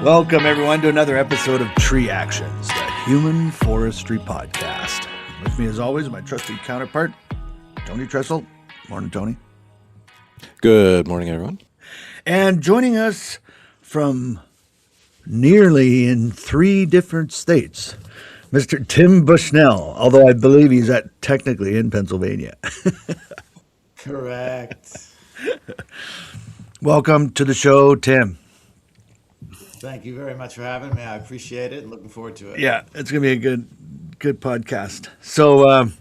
Welcome, everyone, to another episode of Tree Actions, the Human Forestry Podcast. With me, as always, my trusty counterpart, Tony Tressel. Morning, Tony. Good morning, everyone. And joining us from nearly in 3 different states, Mr. Tim Bushnell, although I believe he's technically in Pennsylvania. Correct. Welcome to the show, Tim. Thank you very much for having me. I appreciate it. Looking forward to it. Yeah, it's going to be a good podcast. So I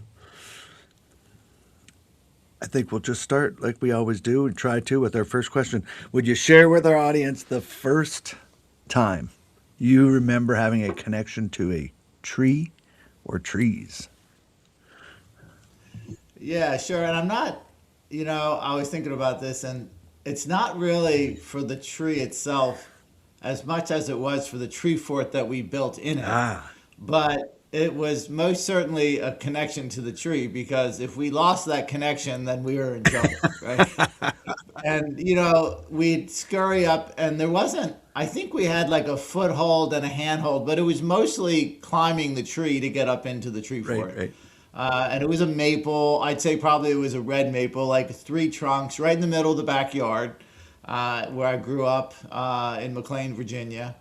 think we'll just start like we always do and try to with our first question. Would you share with our audience the first time you remember having a connection to a tree or trees? Yeah, sure. And I'm not, I was thinking about this, and it's not really for the tree itself as much as it was for the tree fort that we built in it. But it was most certainly a connection to the tree, because if we lost that connection, then we were in trouble, right? And, we'd scurry up, and I think we had like a foothold and a handhold, but it was mostly climbing the tree to get up into the tree fort. Right. And it was a maple. I'd say probably it was a red maple, like 3 trunks right in the middle of the backyard. Where I grew up in McLean, Virginia.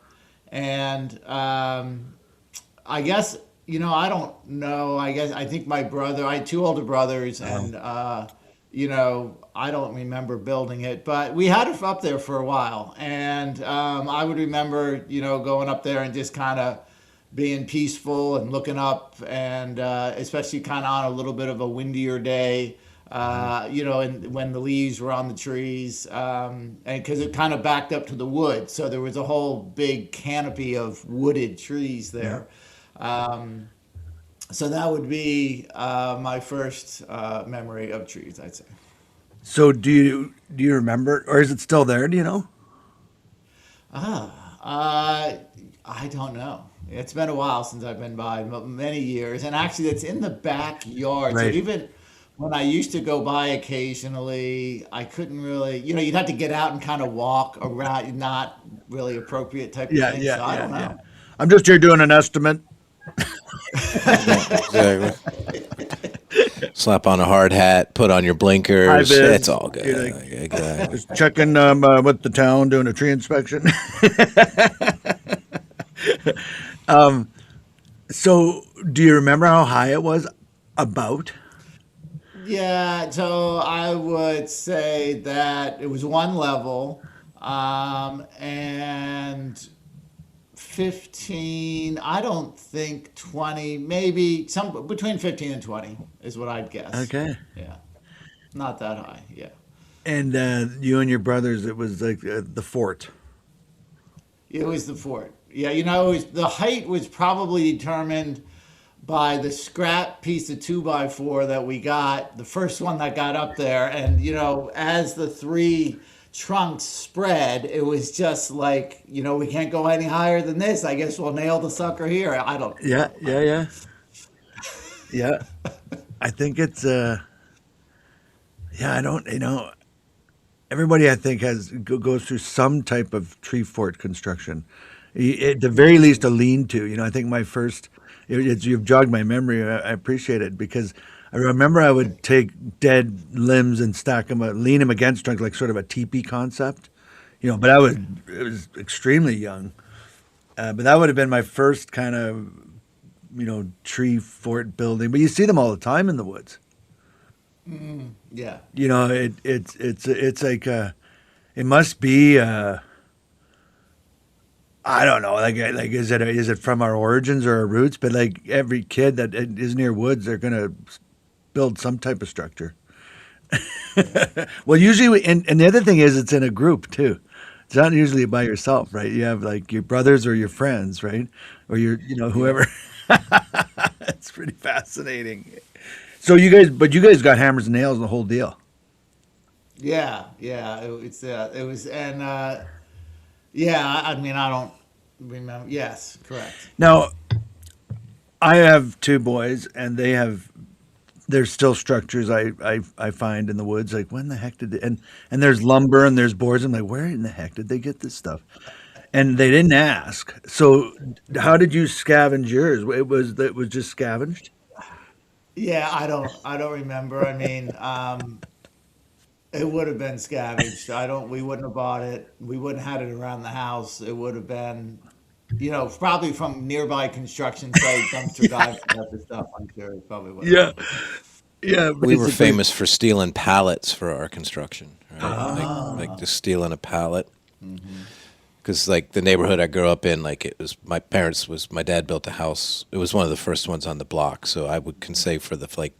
And I guess, I don't know. I think my brother, I had 2 older brothers, and, I don't remember building it. But we had it up there for a while. And I would remember, going up there and just kind of being peaceful and looking up, and especially kind of on a little bit of a windier day. And when the leaves were on the trees, and because it kind of backed up to the wood, so there was a whole big canopy of wooded trees there. So that would be my first memory of trees, I'd say. So do you remember, or is it still there? Do you know? I don't know. It's been a while since I've been by, many years, and actually it's in the backyard. Right. So even when I used to go by occasionally, I couldn't really, you'd have to get out and kind of walk around, not really appropriate type of thing. So I don't know. Yeah. I'm just here doing an estimate. Exactly. Slap on a hard hat, put on your blinkers. It's all good. Exactly. Just checking with the town, doing a tree inspection. So do you remember how high it was about? Yeah, so I would say that it was 1 level, and 15, I don't think 20, maybe some between 15 and 20 is what I'd guess. Okay. Yeah, not that high, yeah. And you and your brothers, it was like the fort. It was the fort. Yeah, the height was probably determined by the scrap piece of 2x4 that we got, the first one that got up there. And, as the 3 trunks spread, it was just like, we can't go any higher than this. I guess we'll nail the sucker here. I don't know. Yeah. Yeah. I think it's, I don't, everybody I think goes through some type of tree fort construction. At the very least, a lean-to. I think my first... You've jogged my memory. I appreciate it, because I remember I would take dead limbs and stack them, lean them against trunks, like sort of a teepee concept, But it was extremely young. But that would have been my first kind of, tree fort building. But you see them all the time in the woods. Yeah. It's like it must be. I don't know, like is it from our origins or our roots? But like every kid that is near woods, they're gonna build some type of structure. Well, usually, and the other thing is, it's in a group too. It's not usually by yourself, right? You have like your brothers or your friends, right? Or your, whoever. It's pretty fascinating. So you guys got hammers and nails and the whole deal. Yeah. It was, and yeah, I mean, I don't remember. Yes, correct. Now, I have 2 boys, and there's still structures I find in the woods. Like, when the heck did they, and there's lumber and there's boards. I'm like, where in the heck did they get this stuff? And they didn't ask. So how did you scavenge yours? It was just scavenged? Yeah, I don't remember. I mean, it would have been scavenged. We wouldn't have bought it. We wouldn't have had it around the house. It would have been, probably from nearby construction site, dumpster dive type of stuff. I'm sure it probably would have Yeah. been. Yeah, We were basically. famous for stealing pallets for our construction, right? Like Ah. just stealing a pallet. Hmm. Because like the neighborhood I grew up in, like it was my dad built a house. It was one of the first ones on the block. So I would can say for the like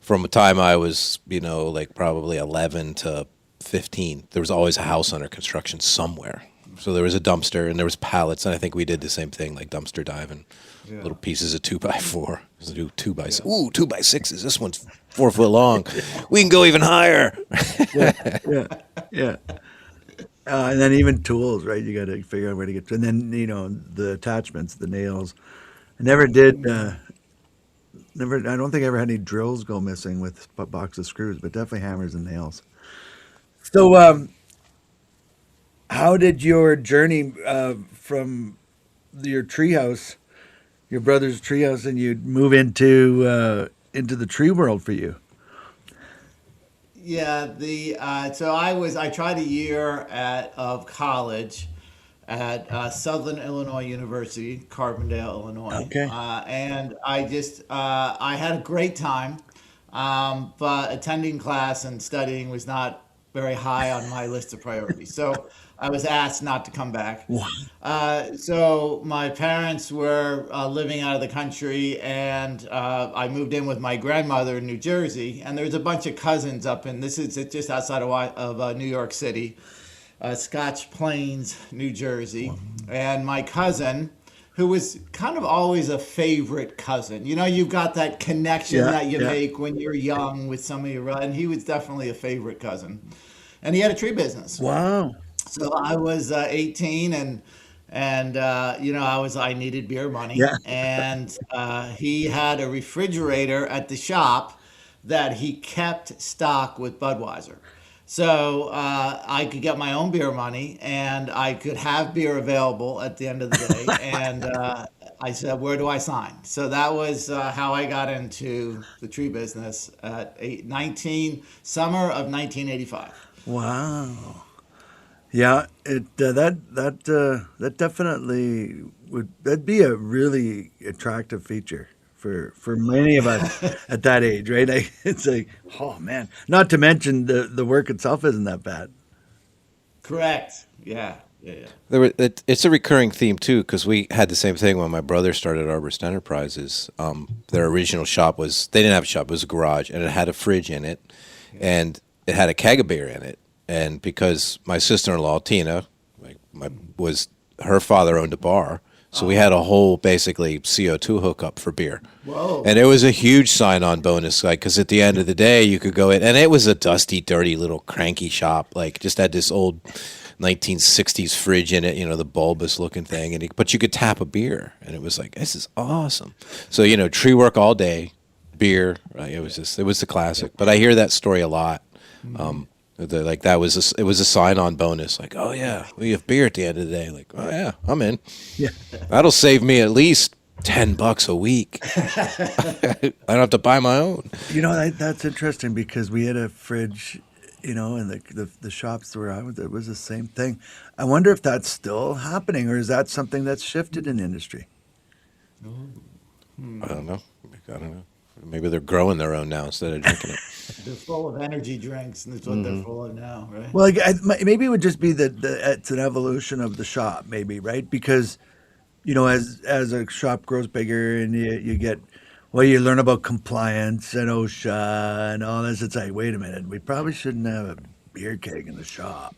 from the time I was, like probably 11 to 15, there was always a house under construction somewhere. So there was a dumpster and there was pallets, and I think we did the same thing, like dumpster diving, Yeah. little pieces of 2x4. Do Yeah. ooh 2x6s. This one's 4 foot long. We can go even higher. Yeah, yeah, yeah. And then even tools, right? You got to figure out where to get to. And then, the attachments, the nails. I never did, I don't think I ever had any drills go missing with a box of screws, but definitely hammers and nails. So, how did your journey from your treehouse, your brother's treehouse, and you move into the tree world for you? Yeah, so I tried a year of college at Southern Illinois University, Carbondale, Illinois, Okay. and I had a great time, but attending class and studying was not very high on my list of priorities. So I was asked not to come back. Wow. So my parents were living out of the country, and I moved in with my grandmother in New Jersey. And there's a bunch of cousins up in this is just outside of New York City, Scotch Plains, New Jersey. And my cousin, who was kind of always a favorite cousin, you've got that connection Yeah, that you yeah. make when you're young with some of your, and he was definitely a favorite cousin, and he had a tree business. Wow. So I was 18, and I needed beer money, Yeah. and he had a refrigerator at the shop that he kept stock with Budweiser. So I could get my own beer money, and I could have beer available at the end of the day. And I said, "Where do I sign?" So that was how I got into the tree business at 19 summer of 1985. Wow. Yeah, that definitely that'd be a really attractive feature for many of us at that age, right? Like, it's like, oh man. Not to mention the work itself isn't that bad. Correct. Yeah. Yeah. Yeah. It's a recurring theme too, because we had the same thing when my brother started Arborist Enterprises. Their original shop they didn't have a shop; it was a garage, and it had a fridge in it, and it had a keg of beer in it. And because my sister-in-law Tina, was her father owned a bar, so we had a whole basically CO2 hookup for beer. Whoa. And it was a huge sign-on bonus, like because at the end of the day you could go in, and it was a dusty, dirty little cranky shop, like just had this old 1960s fridge in it, the bulbous looking thing, but you could tap a beer, and it was like, this is awesome. So tree work all day, beer, right? It was the classic. But I hear that story a lot. It was a sign-on bonus. Like, oh yeah, we have beer at the end of the day. Like, oh yeah, I'm in. Yeah. That'll save me at least $10 a week. I don't have to buy my own. That's interesting because we had a fridge, in the shops where I was. It was the same thing. I wonder if that's still happening, or is that something that's shifted in the industry? I don't know. Maybe they're growing their own now instead of drinking it. They're full of energy drinks, and that's what they're full of now, right? Well, maybe it would just be that it's an evolution of the shop, maybe, right? Because as a shop grows bigger and you get, well, you learn about compliance and OSHA and all this. It's like, wait a minute, we probably shouldn't have a beer keg in the shop,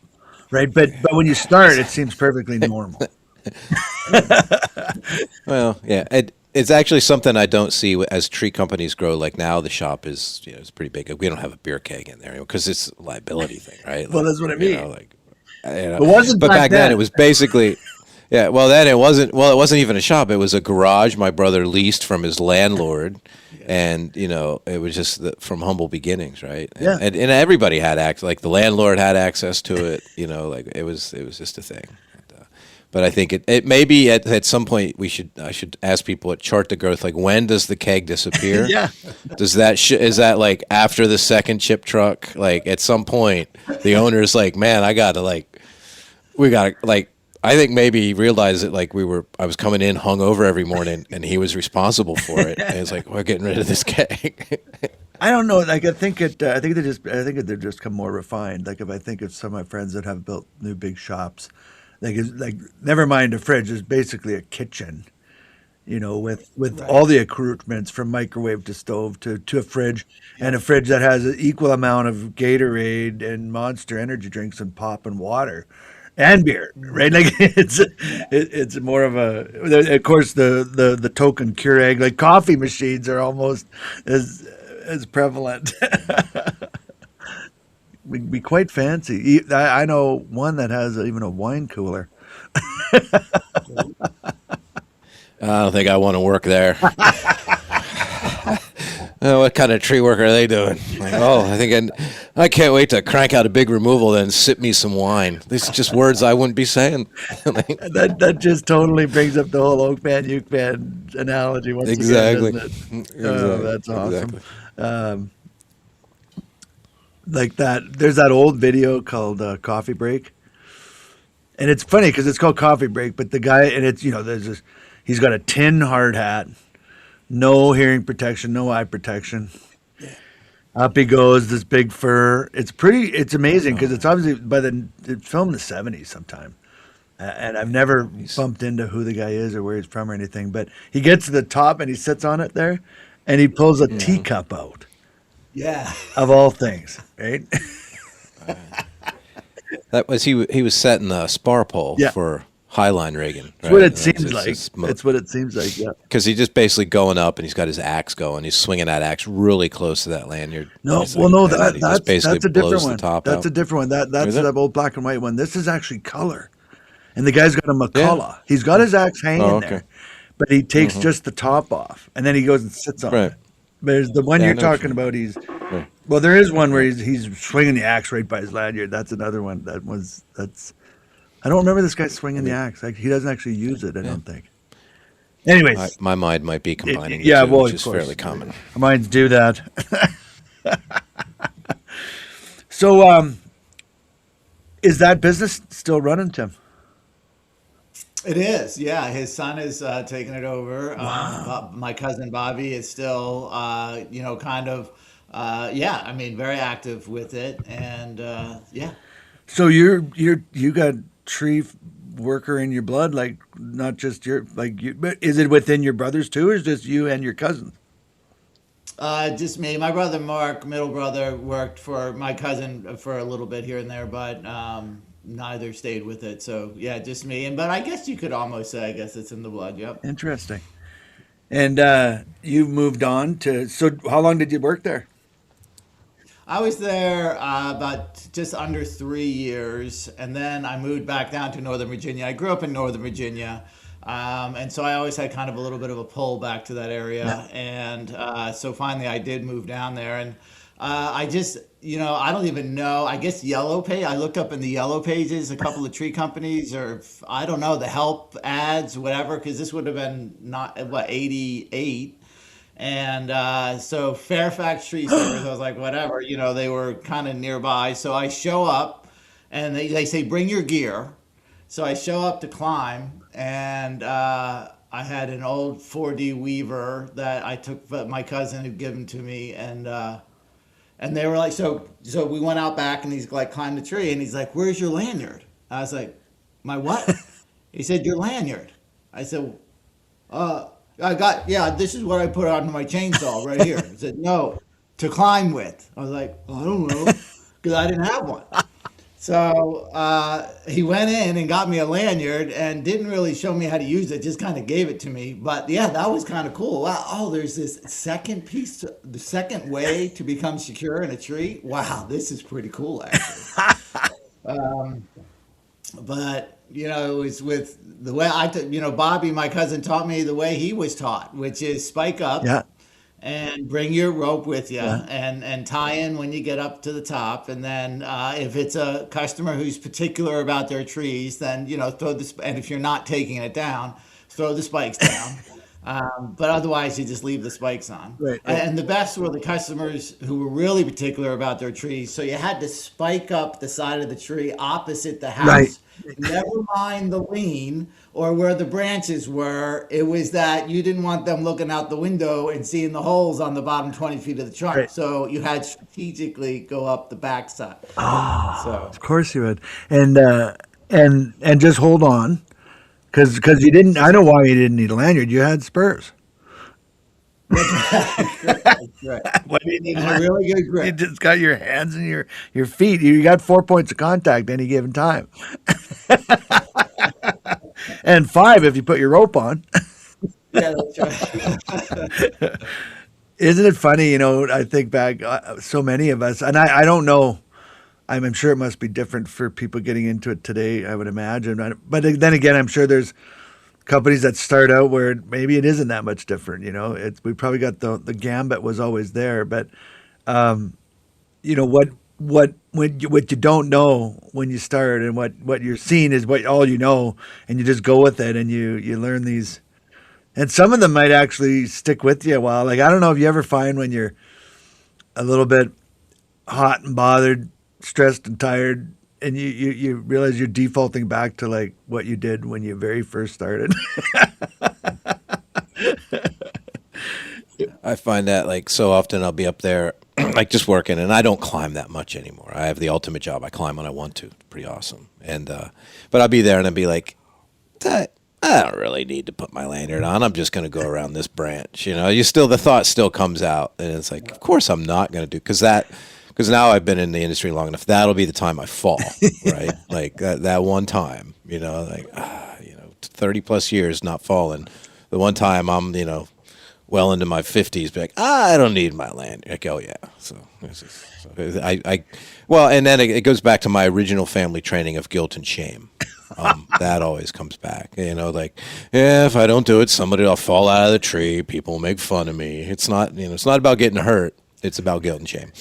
right? But when you start, it seems perfectly normal. Well, yeah, it's actually something I don't see as tree companies grow. Like now, the shop is it's pretty big. We don't have a beer keg in there because it's a liability thing, right? Well, Like, that's what I mean. It But wasn't back then, then. it was basically. Yeah, well, then it wasn't. Well, it wasn't even a shop. It was a garage my brother leased from his landlord, and it was just from humble beginnings, right? Yeah. And everybody had access. Like the landlord had access to it. Like it was just a thing. But I think it maybe at some point I should ask people at chart the growth, like when does the keg disappear? Yeah. Does is that like after the second chip truck? Like at some point the owner is like, man, we got to like. I think maybe he realized that like I was coming in hungover every morning and he was responsible for it. And it's like, we're getting rid of this keg. I don't know. Like I think they just become more refined. Like if I think of some of my friends that have built new big shops, like never mind a fridge, it's basically a kitchen, with Right. all the accoutrements from microwave to stove to a fridge, and a fridge that has an equal amount of Gatorade and Monster energy drinks and pop and water and beer, right? Like it's more of of course the token Keurig, like coffee machines are almost as prevalent. Be quite fancy. I know one that has even a wine cooler. I don't think I want to work there. What kind of tree work are they doing? Like, I can't wait to crank out a big removal, then sip me some wine. These are just words I wouldn't be saying. That just totally brings up the whole oak man, uke man analogy once Exactly. again, doesn't it? Exactly. Oh, that's awesome. Exactly. Um, like that, there's that old video called Coffee Break. And it's funny because it's called Coffee Break, but the guy, and it's, he's got a tin hard hat, no hearing protection, no eye protection. Up he goes, this big fur. It's amazing because it's obviously it's filmed in the 70s sometime. And I've never bumped into who the guy is or where he's from or anything, but he gets to the top and he sits on it there and he pulls a teacup out Yeah. of all things, right? That was he was setting a spar pole Yeah. for highline rigging. That's what it seems like. That's what it seems like, yeah. Because he's just basically going up and he's got his axe going. He's swinging that axe really close to that lanyard. No, He's well, like- no, and he just that's a basically different blows one. the top That's out. a different one. That's Is it? that old black and white one. This is actually color, and the guy's got a McCullough. He's got his axe hanging Oh, okay. there, but he takes just the top off, and then he goes and sits on Right. it. But there's the one Yeah, I you're know what talking you about. Right. Well, there is one where he's swinging the axe right by his lanyard. That's another one. That's. I don't remember this guy swinging the axe. Like, he doesn't actually use it. I don't think. Anyways, My mind might be combining yeah, the two, well, which of is course. fairly common. Mines do that. So, is that business still running, Tim? It is, yeah. His son is taking it over. My cousin Bobby is still, kind of, yeah. I mean, very active with it, and yeah. So you got tree worker in your blood, like not just but is it within your brothers too, or is just you and your cousins? Just me. My brother Mark, middle brother, worked for my cousin for a little bit here and there, but neither stayed with it. So yeah, just me. But I guess you could almost say, I guess it's in the blood. Yep. Interesting. And you moved on to. So how long did you work there? I was there about just under 3 years, and then I moved back down to Northern Virginia. I grew up in Northern Virginia, and so I always had kind of a little bit of a pull back to that area. And so finally, I did move down there, and I just, I don't even know. I guess Yellow Page. I looked up in the Yellow Pages a couple of tree companies, or I don't know, the help ads, whatever, because this would have been not what 88. And so Fairfax Tree Service, I was like, whatever, they were kind of nearby. So I show up and they say, bring your gear. So I show up to climb, and I had an old 4D Weaver that I took, my cousin had given to me. And they were like, so we went out back and he's like, climbed the tree, and he's like, where's your lanyard? I was like, my what? He said, your lanyard. I said, this is what I put on my chainsaw right here. He said, no, to climb with. I was like, I don't know, because I didn't have one. So he went in and got me a lanyard and didn't really show me how to use it, just kind of gave it to me. But yeah, that was kind of cool. Wow, there's this second piece, the second way to become secure in a tree. Wow, this is pretty cool, actually. But it was with the way Bobby, my cousin, taught me the way he was taught, which is spike up, Yeah. and bring your rope with you Yeah. and tie in when you get up to the top. And then if it's a customer who's particular about their trees, then throw the and if you're not taking it down, throw the spikes down. But otherwise, you just leave the spikes on. Right. Right. And the best were the customers who were really particular about their trees. So you had to spike up the side of the tree opposite the Right. house. Never mind the lean or where the branches were. It was that you didn't want them looking out the window and seeing the holes on the bottom 20 feet of the trunk. Right. So you had strategically go up the backside. So Of course you would. And just hold on, because you didn't. I know why you didn't need a lanyard. You had spurs. that's right. Why do you need a And a lanyard? really good You grip. just got your hands and your feet. You got 4 points of contact any given time, and five if you put your rope on. Yeah, that's right. Isn't it funny? I think back, so many of us, and I don't know. I'm sure it must be different for people getting into it today, I would imagine. But then again, I'm sure there's companies that start out where maybe it isn't that much different. We probably got the gambit was always there, but what you don't know when you start, and what you're seeing is what all you know, and you just go with it, and you learn these, and some of them might actually stick with you a while. Like, I don't know if you ever find when you're a little bit hot and bothered, stressed and tired, and you realize you're defaulting back to like what you did when you very first started. I find that like so often I'll be up there like just working and I don't climb that much anymore. I have the ultimate job. I climb when I want to. It's pretty awesome. And but I'll be there and I'll be like, I don't really need to put my lanyard on. I'm just going to go around this branch. The thought still comes out and it's like, of course I'm not going to do because now I've been in the industry long enough. That'll be the time I fall, right? Like that one time, 30 plus years not falling. The one time I'm, well into my 50s, be like, I don't need my land. Like, oh yeah. Well, and then it goes back to my original family training of guilt and shame. That always comes back. Like, yeah, if I don't do it, somebody will fall out of the tree. People will make fun of me. It's not, it's not about getting hurt. It's about guilt and shame.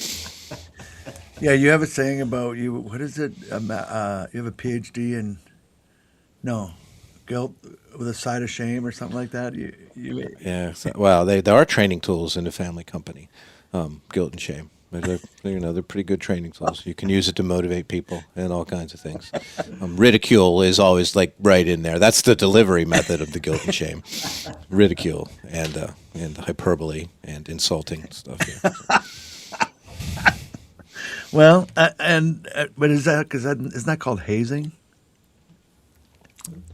Yeah, you have a saying about you. What is it? You have a PhD in no guilt with a side of shame or something like that. Yeah. Well, there are training tools in the family company, guilt and shame. They're pretty good training tools. You can use it to motivate people and all kinds of things. Ridicule is always like right in there. That's the delivery method of the guilt and shame. Ridicule and hyperbole and insulting stuff. Yeah. Well, but is that because isn't that called hazing?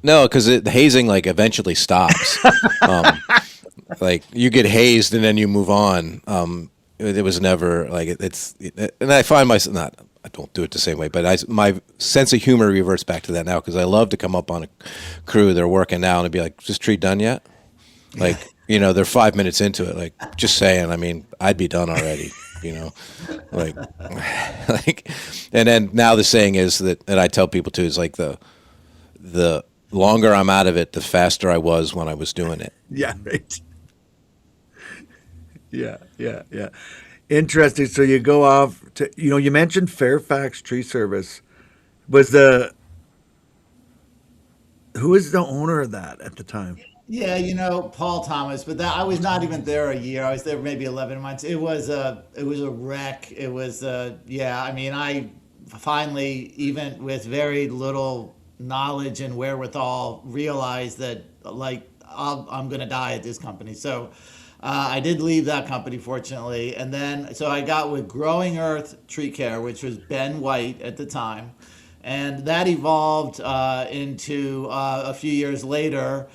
No, because the hazing like eventually stops. Like you get hazed and then you move on. It was never like and I find myself not. I don't do it the same way, but my sense of humor reverts back to that now because I love to come up on a crew they're working now and be like, "Is this tree done yet?" Like they're 5 minutes into it. Like just saying. I mean, I'd be done already. Like, like, and then now the saying is that I tell people too is like the longer I'm out of it, the faster I was when I was doing it. Yeah, right. Yeah. Interesting. So you go off to, you mentioned Fairfax Tree Service. Who was the owner of that at the time? Yeah, Paul Thomas, but I was not even there a year. I was there maybe 11 months. It was a wreck. It was yeah. I mean, I finally, even with very little knowledge and wherewithal, realized that like I'm gonna die at this company. So I did leave that company, fortunately, and then so I got with Growing Earth Tree Care, which was Ben White at the time, and that evolved into a few years later,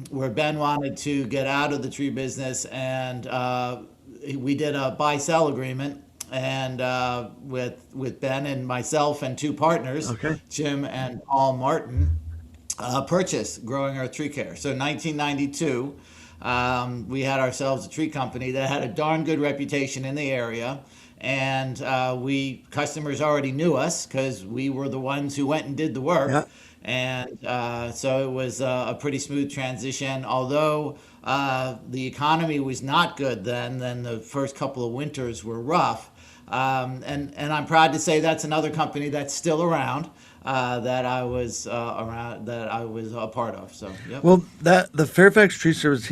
where Ben wanted to get out of the tree business, and we did a buy-sell agreement, and with Ben and myself and two partners, Okay. Jim and Paul Martin, purchased Growing Earth Tree Care. So 1992, we had ourselves a tree company that had a darn good reputation in the area. And customers already knew us because we were the ones who went and did the work. Yeah. And so it was a pretty smooth transition. Although The economy was not good then the first couple of winters were rough. And I'm proud to say that's another company that's still around, that I was a part of. So, yep. Well, that the Fairfax Tree Service,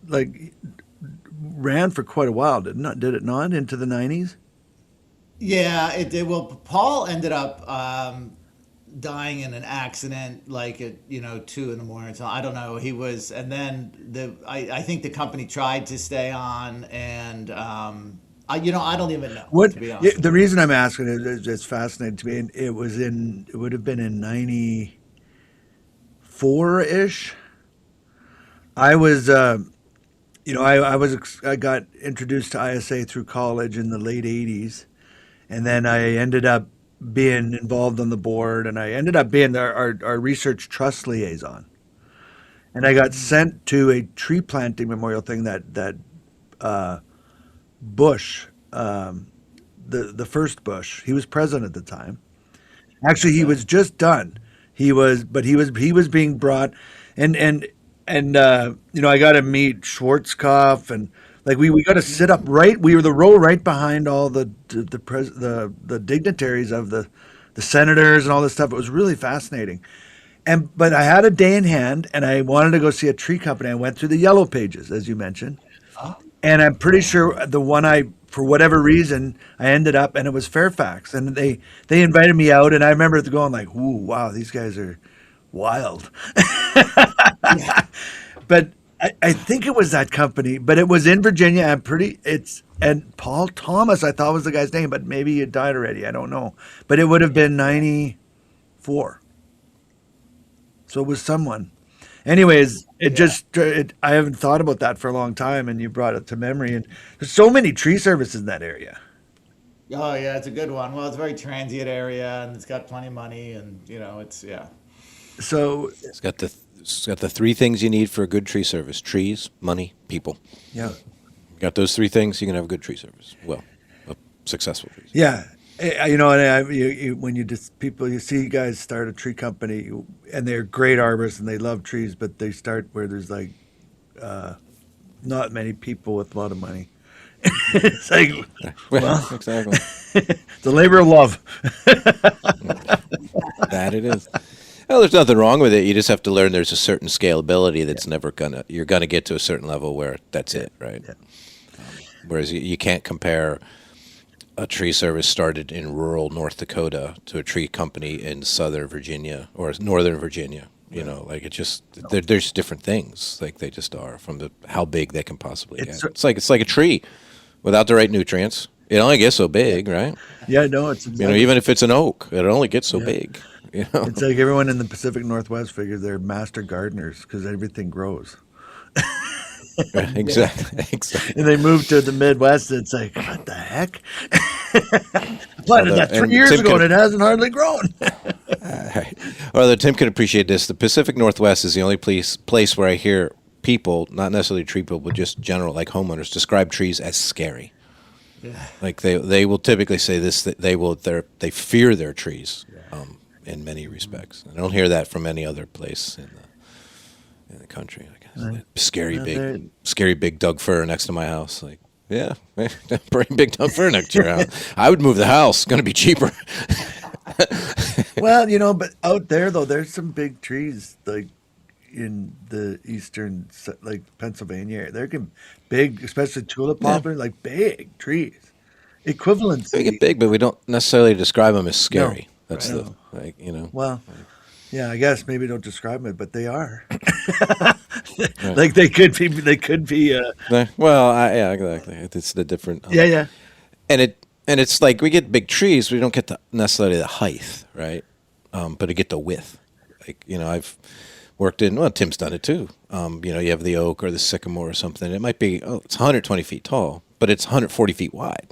like ran for quite a while, did it not, into the 90s? Yeah, it did. Well, Paul ended up dying in an accident, like at 2 in the morning. So I don't know. He was, and then I think the company tried to stay on, and I don't even know, What to be honest. the reason I'm asking is it's fascinating to me. And it would have been in 94 ish. I was, I got introduced to ISA through college in the late 80s. And then I ended up being involved on the board, and I ended up being our research trust liaison. And I got sent to a tree planting memorial thing that Bush, the first Bush, he was president at the time. Actually, he Okay. was just done. He was being brought, and I got to meet Schwarzkopf, and like we got to sit up right. We were the row right behind all the dignitaries of the senators and all this stuff. It was really fascinating. But I had a day in hand, and I wanted to go see a tree company. I went through the yellow pages, as you mentioned, and I'm pretty sure the one for whatever reason, I ended up, and it was Fairfax, and they invited me out, and I remember going like, "Ooh, wow, these guys are wild." Yeah. But I think it was that company, but it was in Virginia. And Paul Thomas, I thought was the guy's name, but maybe he had died already. I don't know. But it would have been 94. So it was someone. Anyways, I haven't thought about that for a long time, and you brought it to memory. And there's so many tree services in that area. Oh yeah, it's a good one. Well, it's a very transient area, and it's got plenty of money, and it's yeah. So, It's got the three things you need for a good tree service: trees, money, people. yeah. Got those three things, you can have a good tree service. Well, a successful tree service. Yeah, and when you see guys start a tree company, and they're great arborists and they love trees, but they start where there's like not many people with a lot of money. It's like, Well, exactly. it's a labor of love. That it is. Well, there's nothing wrong with it. You just have to learn there's a certain scalability that's you're gonna get to a certain level where that's it, right? Yeah. Whereas you can't compare a tree service started in rural North Dakota to a tree company in Southern Virginia or Northern Virginia. Like it just there's different things. Like they just are from how big they can possibly It's get. It's like a tree without the right nutrients. It only gets so big, right? Yeah, no, it's exactly. Even if it's an oak, it only gets so Yeah. big. It's like everyone in the Pacific Northwest figures they're master gardeners because everything grows. Exactly. And they move to the Midwest. It's like, what the heck? I planted that 3 and years Tim ago, can- and it hasn't hardly grown. Although Tim can appreciate this, the Pacific Northwest is the only place where I hear people, not necessarily tree people, but just general like homeowners, describe trees as scary. Yeah. Like they will typically say this that they fear their trees, in many respects. I don't hear that from any other place in the country. I guess Right. scary big Doug fir next to my house. Like, yeah, bring big Doug fir next to your house. I would move the house. It's going to be cheaper. Well, but out there though, there's some big trees like in the eastern, like Pennsylvania. They're big, especially tulip poplar, like big trees. Equivalency. They get big, but we don't necessarily describe them as scary. No, That's right. Well, yeah, I guess maybe don't describe it, but they are. Right. Like they could be. They could be. Well, yeah, exactly. It's the different. Yeah. And it's like we get big trees, we don't get necessarily the height, right? But to get the width. Like I've worked Tim's done it too. You have the oak or the sycamore or something. It might be it's 120 feet tall, but it's 140 feet wide.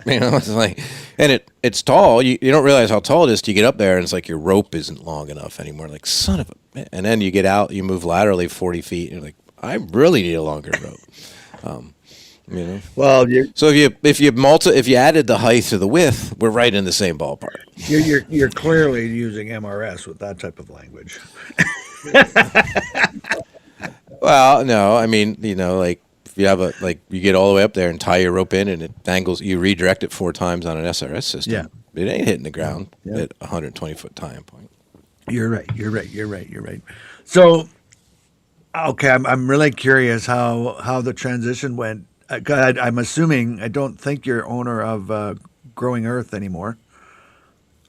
It's like, and it's tall. You don't realize how tall it is till you get up there, and it's like your rope isn't long enough anymore. Like son of a. And then you get out, you move laterally 40 feet, and you're like, I really need a longer rope. Well, So if you added the height to the width, we're right in the same ballpark. you're clearly using MRS with that type of language. Well, no, I mean, like if you have like you get all the way up there and tie your rope in and it angles, you redirect it 4 times on an SRS Yeah. system. It ain't hitting the No. ground Yeah. at 120-foot tying point. You're right. You're right. You're right. You're right. So, okay, I'm really curious how the transition went. I'm assuming I don't think you're owner of Growing Earth anymore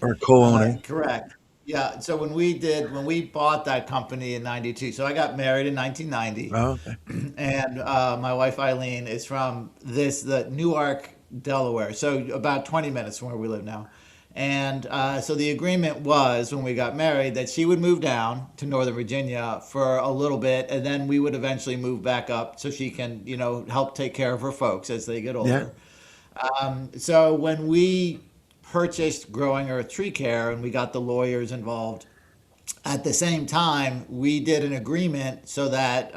or co-owner. Correct. Yeah. So when we bought that company in '92, so I got married in 1990, Oh, okay. and my wife Eileen is from the Newark, Delaware, so about 20 minutes from where we live now. And so the agreement was when we got married that she would move down to Northern Virginia for a little bit, and then we would eventually move back up so she can, help take care of her folks as they get Yeah. older. So when we purchased Growing Earth Tree Care and we got the lawyers involved, at the same time, we did an agreement so that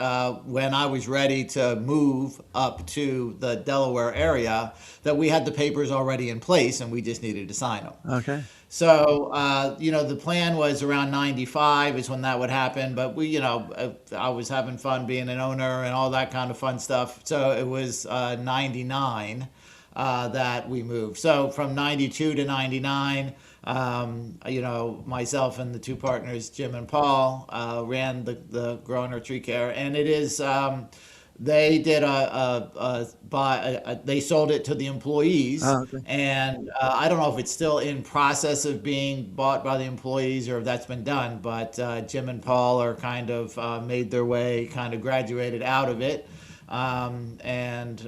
when I was ready to move up to the Delaware area, that we had the papers already in place and we just needed to sign them. Okay. So, the plan was around 95 is when that would happen. But I was having fun being an owner and all that kind of fun stuff. So it was 99 that we moved. So from 92 to 99, myself and the two partners, Jim and Paul, ran the Grown Tree Care. And it is, they did they sold it to the employees, Oh, okay. and I don't know if it's still in process of being bought by the employees or if that's been done, but Jim and Paul are kind of made their way, kind of graduated out of it, and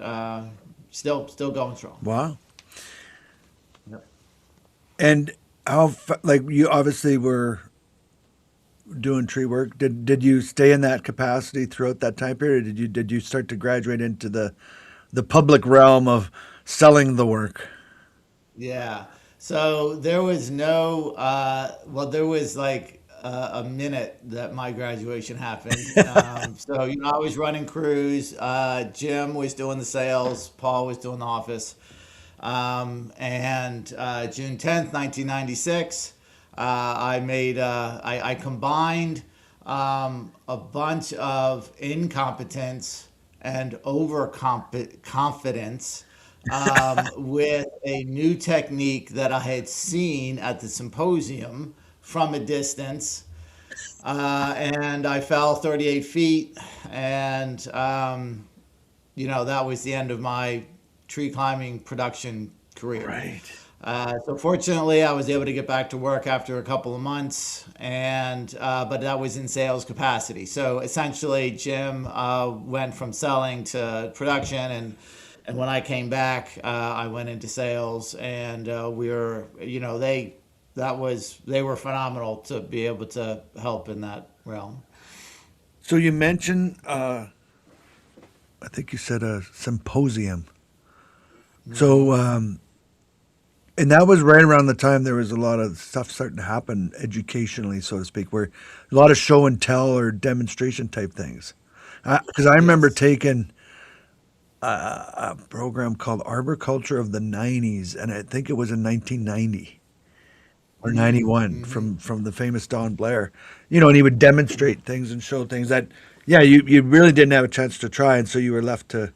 still going strong. Wow. Yep. And like you obviously were doing tree work. Did you stay in that capacity throughout that time period? Did you start to graduate into the public realm of selling the work? Yeah. So there was no, there was like a minute that my graduation happened. So, I was running crews. Jim was doing the sales. Paul was doing the office. And June 10th, 1996, I combined a bunch of incompetence and overconfidence with a new technique that I had seen at the symposium from a distance. And I fell 38 feet, and that was the end of my tree climbing production career. Right. So fortunately, I was able to get back to work after a couple of months, and but that was in sales capacity. So essentially, Jim went from selling to production, and when I came back, I went into sales, and we were, they were phenomenal to be able to help in that realm. So you mentioned, I think you said a symposium. So, and that was right around the time there was a lot of stuff starting to happen educationally, so to speak, where a lot of show and tell or demonstration type things. Because I remember Yes. taking a program called Arboriculture of the '90s, and I think it was in 1990 or '91 from the famous Don Blair. And he would demonstrate things and show things that, yeah, you really didn't have a chance to try, and so you were left to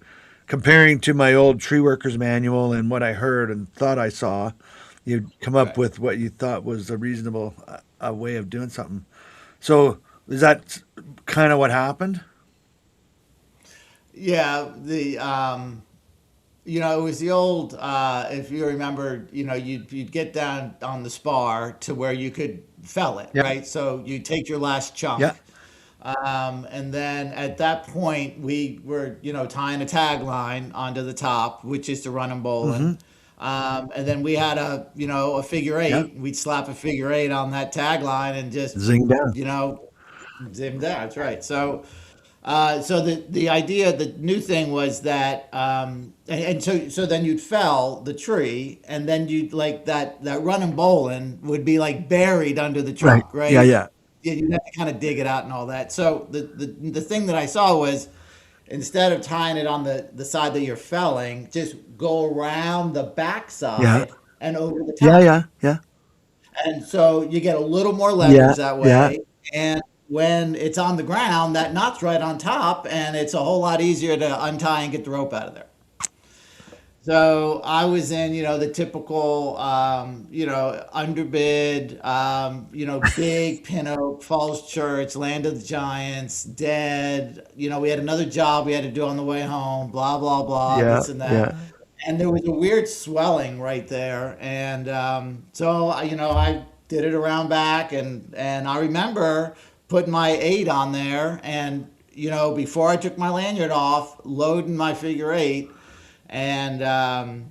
comparing to my old tree worker's manual and what I heard and thought I saw. You'd come up Right. with what you thought was a reasonable way of doing something. So is that kind of what happened? Yeah, it was the old. If you remember, you'd get down on the spar to where you could fell it, Yeah. right? So you take your last chunk, Yeah. and then at that point we were, tying a tagline onto the top, which is to run and bowling. And then we had a figure eight. Yeah. We'd slap a figure eight on that tagline and just, Zing down. you know, zim down. That's right. So the idea, the new thing was that, and so then you'd fell the tree, and then you'd like that running bowling would be like buried under the Right. trunk, right? Yeah. Yeah. You'd have to kind of dig it out and all that. So the thing that I saw was instead of tying it on the side that you're felling, just go around the backside Yeah. and over the Yeah. top. Yeah. Yeah. And so you get a little more Yeah. leverage that Yeah. way, and when it's on the ground, that knot's right on top, and it's a whole lot easier to untie and get the rope out of there. So I was in, the typical, underbid, big pin oak, Falls Church, Land of the Giants, dead. We had another job we had to do on the way home, blah, blah, blah, Yeah, this and that. yeah, And there was a weird swelling right there. And I did it around back. And I remember putting my 8 on there. And, before I took my lanyard off, loading my figure 8 and and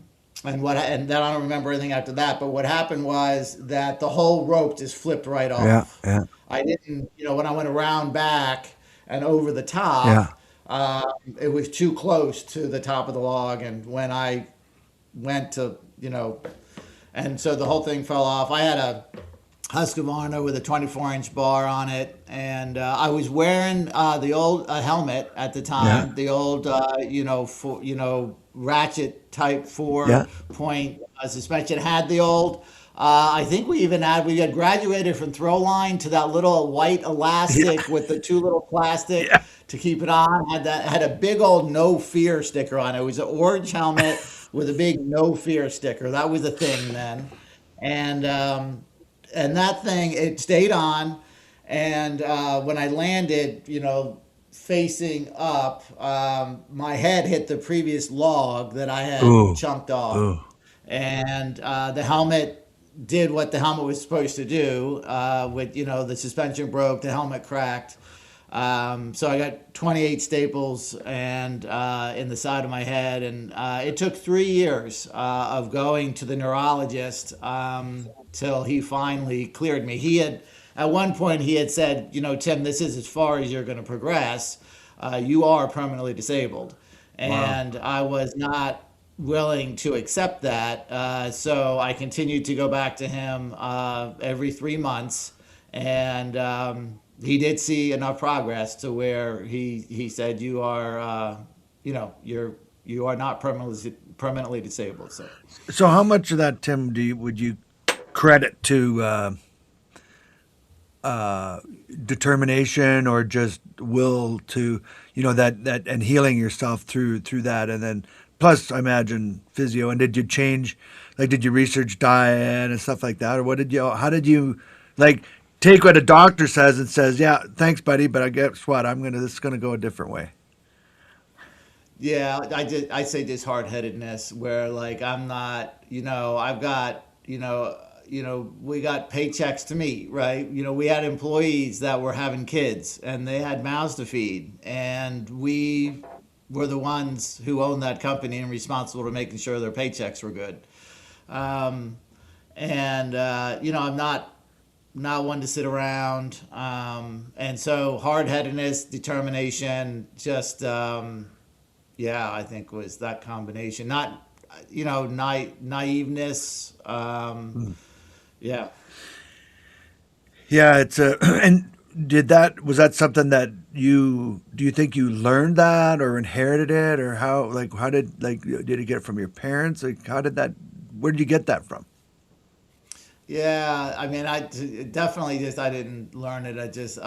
then I don't remember anything after that. But what happened was that the whole rope just flipped right yeah, off. yeah, I didn't, when I went around back and over the yeah. top, it was too close to the top of the log, and when I went to, and so the whole thing fell off. I had a Husqvarna with a 24-inch bar on it, and I was wearing the old helmet at the Yeah. time, the old ratchet type Yeah. 4-point suspension. Had the old. I think we had graduated from throw line to that little white Yeah. elastic with the two little plastic Yeah. to keep it on. Had a big old no fear sticker on it. It was an orange helmet with a big no fear sticker. That was a thing then, and that thing, it stayed on. And when I landed, facing up, my head hit the previous log that I had Ooh. chunked off, Ooh. and the helmet did what the helmet was supposed to do. With the suspension broke, the helmet cracked. So I got 28 staples and in the side of my head, and it took 3 years of going to the neurologist till he finally cleared me. At one point he had said, Tim, this is as far as you're going to progress. You are permanently disabled, Wow. and I was not willing to accept that. So I continued to go back to him every 3 months, and he did see enough progress to where he said, you are you are not permanently disabled. So So how much of that, Tim, would you credit to determination or just will to, that and healing yourself through that, and then plus I imagine physio. And did you change, like, did you research diet and stuff like that, or what did you? How did you, like, take what a doctor says and says, yeah, thanks, buddy, but I guess what, this is gonna go a different way. yeah, I say just hard headedness where like I'm not, I've got, we got paychecks to meet, right? We had employees that were having kids and they had mouths to feed, and we were the ones who owned that company and responsible for making sure their paychecks were good. Um, and I'm not one to sit around. And so hard headedness, determination, just yeah, I think was that combination. Not naiveness. Yeah. Yeah, it's a and was that something that do you think you learned that or inherited it, or how did, like, did it get it from your parents? Like, how did that, where did you get that from? Yeah, I mean, I definitely just I didn't learn it. I just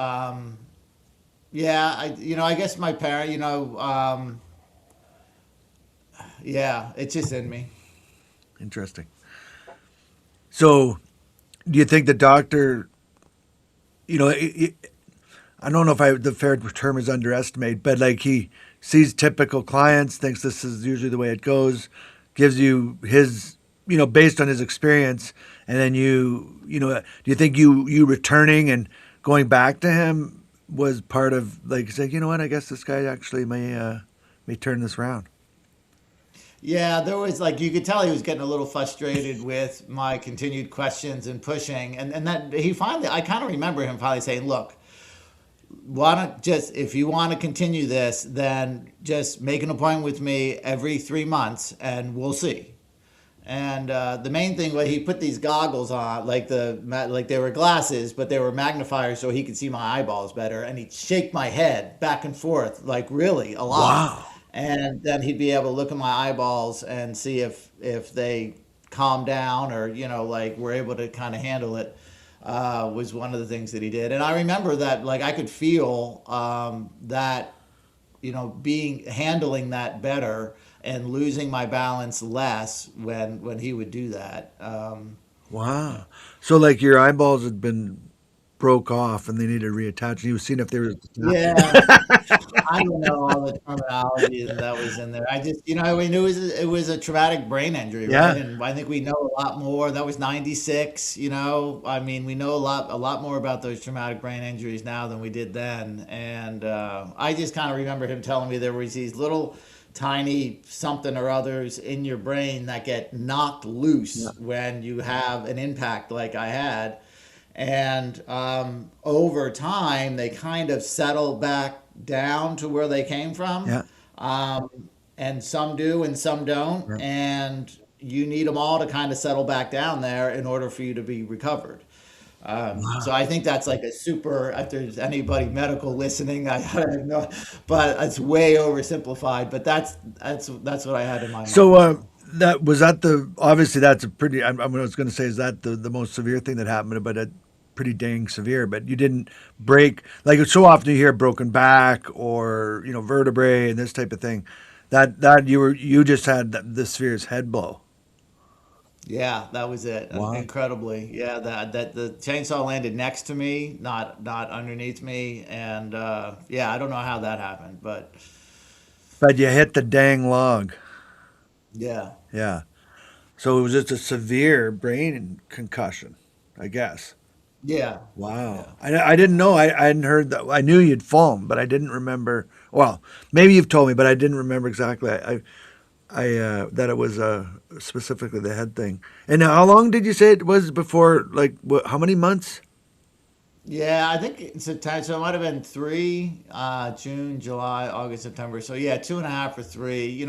yeah, I guess my parent, yeah, it's just in me. Interesting. So, do you think the doctor, I don't know if the fair term is underestimate, but like he sees typical clients, thinks this is usually the way it goes, gives you his, based on his experience, and then do you think you returning and going back to him was part of, like, saying, you know what, I guess this guy actually may turn this around. Yeah, there was like you could tell he was getting a little frustrated with my continued questions and pushing, and that he finally, I kind of remember him finally saying, "Look, why don't just if you want to continue this, then just make an appointment with me every 3 months, and we'll see." And the main thing was he put these goggles on, like they were glasses, but they were magnifiers, so he could see my eyeballs better. And he'd shake my head back and forth, like really a lot. Wow. And then he'd be able to look at my eyeballs and see if they calmed down or like we're able to kind of handle it. was one of the things that he did. And I remember that, like, I could feel that, being handling that better and losing my balance less when he would do that. Wow. So like your eyeballs had been broke off and they needed to reattach. And you was seeing if they were Yeah, I don't know all the terminology that was in there. I just, I mean, it was a traumatic brain injury, right? yeah. And I think we know a lot more. That was 96, I mean, we know a lot more about those traumatic brain injuries now than we did then. And I just kind of remember him telling me there was these little tiny something or others in your brain that get knocked loose Yeah. when you have an impact like I had. And over time, they kind of settle back down to where they came from. Yeah. Um, and some do and some don't. Yeah. And you need them all to kind of settle back down there in order for you to be recovered. So I think that's like a super, if there's anybody medical listening, I don't know, but it's way oversimplified, but that's what I had in my So mind. So that was that the obviously that's a pretty I was going to say is that the most severe thing that happened, but pretty dang severe. But you didn't break like so often you hear broken back or vertebrae and this type of thing. That you just had the sphere's head blow. yeah, that was it. Wow. Incredibly. Yeah, that the chainsaw landed next to me, not underneath me, and yeah, I don't know how that happened, but But you hit the dang log. yeah. Yeah. So it was just a severe brain concussion, I guess. Yeah. Wow. Yeah. I didn't know. I hadn't heard that. I knew you'd fallen, but I didn't remember. Well, maybe you've told me, but I didn't remember exactly. That it was specifically the head thing. And how long did you say it was before? Like, how many months? Yeah, I think it's a time, so it might have been three, June, July, August, September. So yeah, 2.5 or three, and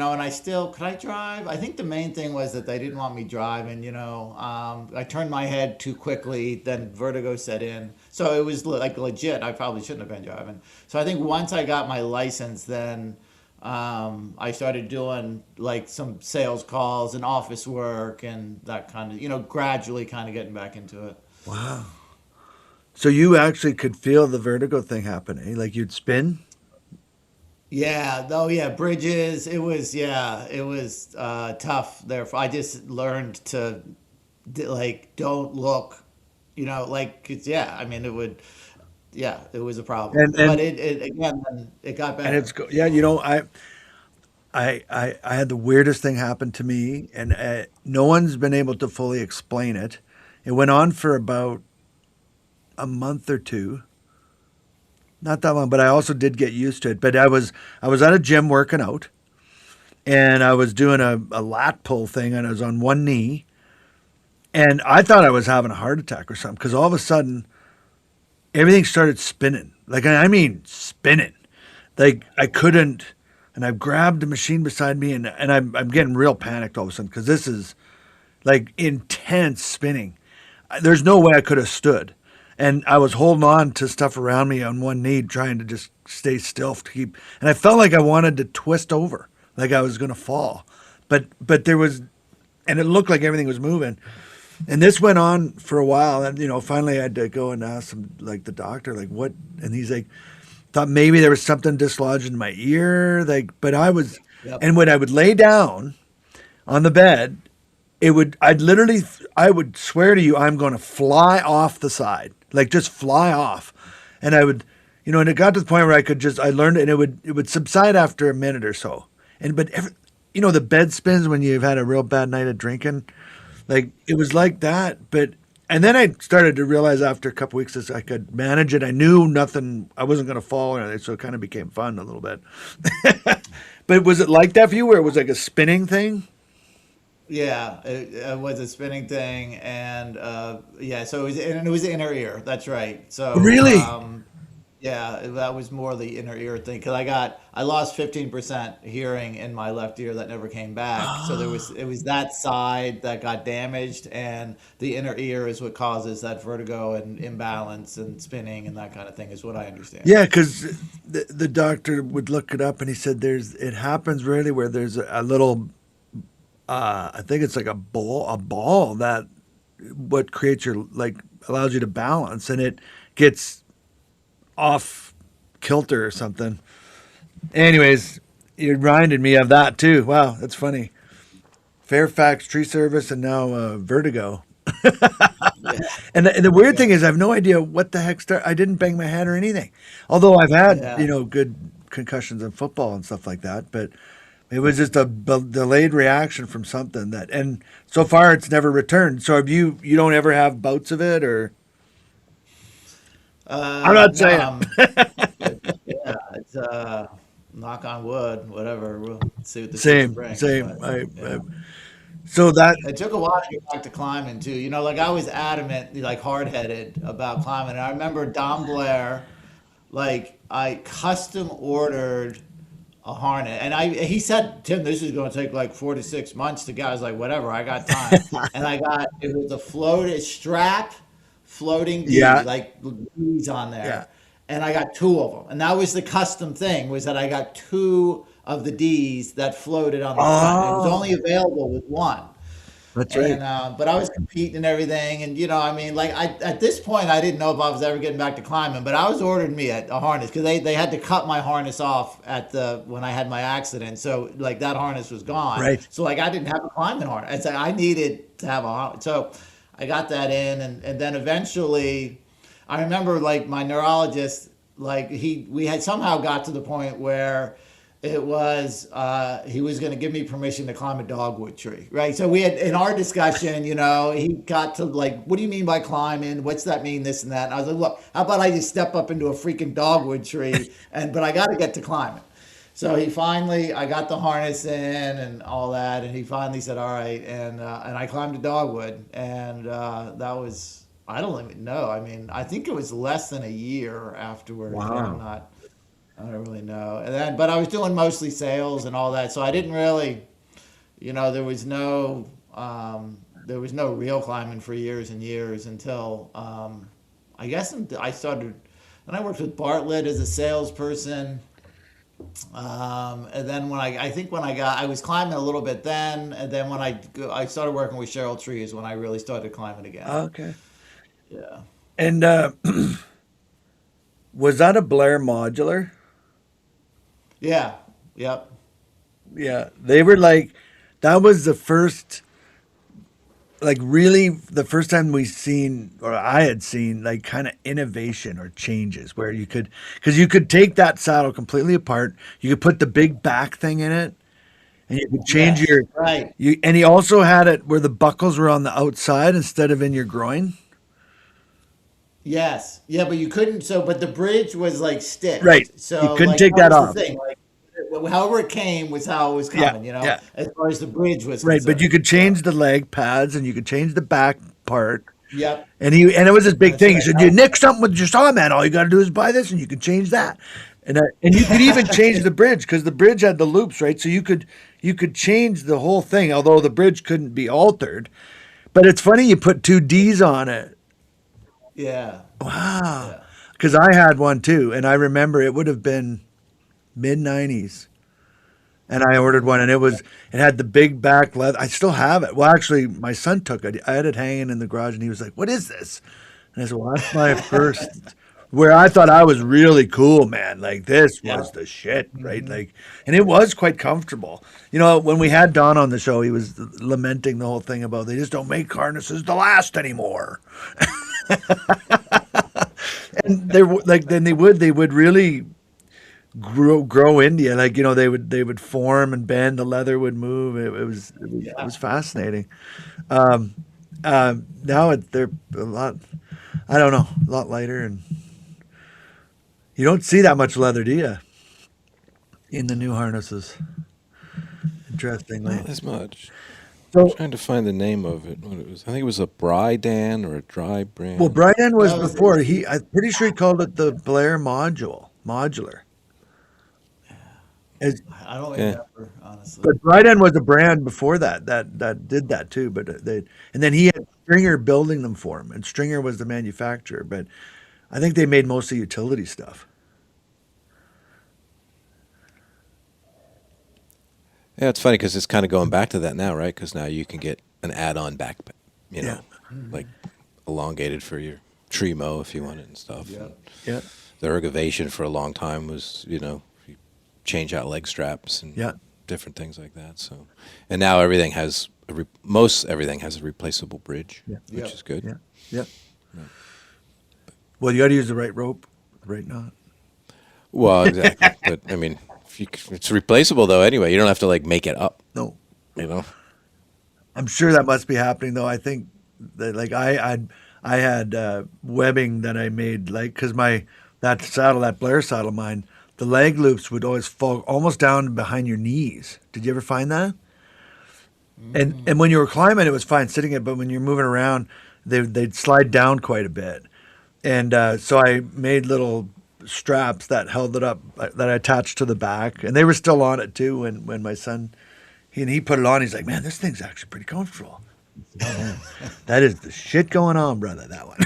could I drive? I think the main thing was that they didn't want me driving, I turned my head too quickly, then vertigo set in. So it was like legit. I probably shouldn't have been driving. So I think once I got my license, then I started doing like some sales calls and office work and that kind of, gradually kind of getting back into it. Wow. So you actually could feel the vertigo thing happening, like you'd spin. Yeah, oh yeah, bridges. It was tough there. I just learned to like don't look, like 'cause, yeah. I mean, yeah, it was a problem, And but and it again, then it got and better. yeah. I had the weirdest thing happen to me, and no one's been able to fully explain it. It went on for about a month or two, not that long, but I also did get used to it. But I was at a gym working out, and I was doing a lat pull thing, and I was on one knee, and I thought I was having a heart attack or something because all of a sudden everything started spinning, like I mean spinning, like I couldn't. And I grabbed the machine beside me, and I'm getting real panicked all of a sudden because this is like intense spinning. There's no way I could have stood. And I was holding on to stuff around me on one knee, trying to just stay still to keep. And I felt like I wanted to twist over, like I was going to fall. But there was, and it looked like everything was moving. And this went on for a while. And, finally I had to go and ask him, like the doctor, like what? And he's like, thought maybe there was something dislodged in my ear. Like, but Yep. and when I would lay down on the bed, I would swear to you, I'm going to fly off the side, like just fly off. And I would, and it got to the point where I learned it and it would subside after a minute or so. And, but the bed spins when you've had a real bad night of drinking, like it was like that. And then I started to realize after a couple weeks that I could manage it. I knew nothing, I wasn't going to fall or anything. So it kind of became fun a little bit. But was it like that for you where it was like a spinning thing? Yeah, it was a spinning thing, and yeah, so it was the inner ear. That's right. So Really? yeah, that was more the inner ear thing because I lost 15% hearing in my left ear that never came back. So it was that side that got damaged, and the inner ear is what causes that vertigo and imbalance and spinning and that kind of thing, is what I understand. Yeah, because the doctor would look it up and he said it happens rarely where there's a little, I think it's like a ball that what creates your like allows you to balance, and it gets off kilter or something. Anyways, you reminded me of that too. Wow, that's funny. Fairfax Tree Service and now Vertigo. Yeah. And the weird Yeah. thing is, I have no idea what the heck I didn't bang my head or anything. Although I've had, Yeah. good concussions in football and stuff like that. But it was just a delayed reaction from something that, and so far it's never returned. So have you don't ever have bouts of it, or? I'm not No, saying. yeah, it's knock on wood, whatever. We'll see what the future Same, brings. same. But I yeah, so that, it took a while to get back to climbing too. Like I was adamant, like hard headed about climbing. And I remember Don Blair, like I custom ordered a harness, and he said, "Tim, this is going to take like 4 to 6 months to get." I was like, "Whatever, I got time." And it was a floated strap, floating D, yeah, like D's on yeah. there, and I got two of them. And that was the custom thing, was that I got two of the D's that floated on the front. It was Oh, only available with one. that's right. And but I was competing and everything, and I mean, like at this point, I didn't know if I was ever getting back to climbing, but I was ordering me a harness because they had to cut my harness off when I had my accident, so like that harness was gone, Right. so like I didn't have a climbing harness. I needed to have a harness, so I got that in, and then eventually, I remember like my neurologist, like we had somehow got to the point where it was he was going to give me permission to climb a dogwood tree, right? So we had in our discussion, he got to like, what do you mean by climbing? What's that mean? This and that. And I was like, look, how about I just step up into a freaking dogwood tree, but I got to get to climbing. So I got the harness in and all that, and he finally said, all right, and I climbed a dogwood, and that was, I don't even know. I mean, I think it was less than a year afterwards, but Wow. I don't really know. And then, but I was doing mostly sales and all that, so I didn't really, there was no real climbing for years and years until, I guess I started, and I worked with Bartlett as a salesperson. And then I think when I was climbing a little bit then, and then when I started working with Cheryl Tree is when I really started climbing again. Okay. Yeah. And was that a Blair modular? Yeah. Yep. Yeah, they were like, that was the first, like really the first time we seen, or I had seen, like kind of innovation or changes where because you could take that saddle completely apart. You could put the big back thing in it, and you could change Yes. Right. and he also had it where the buckles were on the outside instead of in your groin. Yes. Yeah, but you couldn't. But the bridge was like Right. stitched. You So couldn't like take that that was the off. thing. Like however it came was how it was Yeah. coming. Yeah. As far as the bridge was Right. But you concerned. could So. change the leg pads and you could change the back part. Yep. And it was this big That's thing. He right. said, "You nick something with your saw, man. All you got to do is buy this, and you can change that." And you could even change the bridge because the bridge had the loops, right? So you could change the whole thing, although the bridge couldn't be altered. But it's funny you put two D's on it. Yeah. Wow. Yeah. Because I had one too, and I remember it would have been mid-90s, and I ordered one, and it had the big back leather. I still have it. Well, actually, my son took it. I had it hanging in the garage, and he was like, "What is this?" And I said, "Well, that's my first." Where I thought I was really cool, man. Like this was Yep. the shit, right? Hmm. Like, and it was quite comfortable. When we had Don on the show, he was lamenting the whole thing about they just don't make harnesses to last anymore. And like then they would really grow into you. Like they would form and bend. The leather would move. It was Yeah. fascinating. Now they're a lot. I don't know, a lot lighter, and you don't see that much leather, do you, in the new harnesses? Interestingly. Not as much. I'm So, trying to find the name of it. What it was? I think it was a Brydan or a Dry well, Brand. Brian was No, before. I'm pretty sure he called it the Blair modular. As, I don't Yeah. remember honestly. but Brian was a brand before that did that too. But and then he had Stringer building them for him, and Stringer was the manufacturer. But I think they made mostly utility stuff. Yeah, it's funny because it's kind of going back to that now, right? Because now you can get an add-on back, you Yeah. know, like elongated for your tree mow if you want it and stuff. Yeah. And Yeah. the ergovation for a long time was, you change out leg straps and Yeah. different things like that. So, and now everything has most everything has a replaceable bridge, Yeah. which Yep. is good. Yeah. Yeah. Well, you got to use the right rope, the right knot. Well, exactly. But I mean, it's replaceable though. Anyway, you don't have to like make it up. No, You know. I'm sure that must be happening though. I think that like I had webbing that I made like because that Blair saddle of mine, the leg loops would always fall almost down behind your knees. Did you ever find that? And when you were climbing, it was fine sitting it, but when you're moving around, they'd slide down quite a bit. And so I made little straps that held it up that I attached to the back, and they were still on it too. When my son he put it on, he's like, "Man, this thing's actually pretty comfortable." Oh, man. That is the shit going on, brother. That one.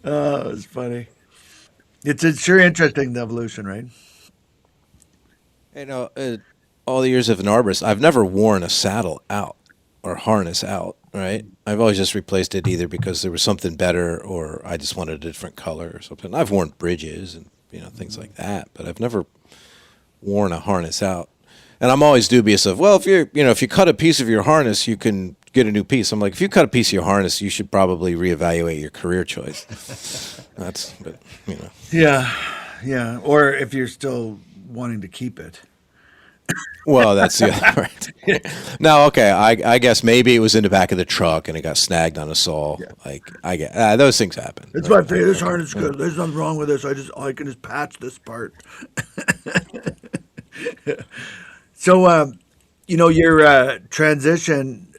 Oh, it was funny. It's sure interesting, the evolution, right? All the years of an arborist, I've never worn a saddle out or harness out. Right. I've always just replaced it either because there was something better or I just wanted a different color or something. I've worn bridges and things like that, but I've never worn a harness out. And I'm always dubious of, well, if you cut a piece of your harness, you can get a new piece. I'm like, if you cut a piece of your harness, you should probably reevaluate your career choice. But. Yeah, yeah. Or if you're still wanting to keep it. Well, that's the other part. Now, okay, I guess maybe it was in the back of the truck and it got snagged on a saw. Yeah. Like, I get those things happen. It's my favorite. This harness is good. There's nothing wrong with this. I can just patch this part. So, your transition.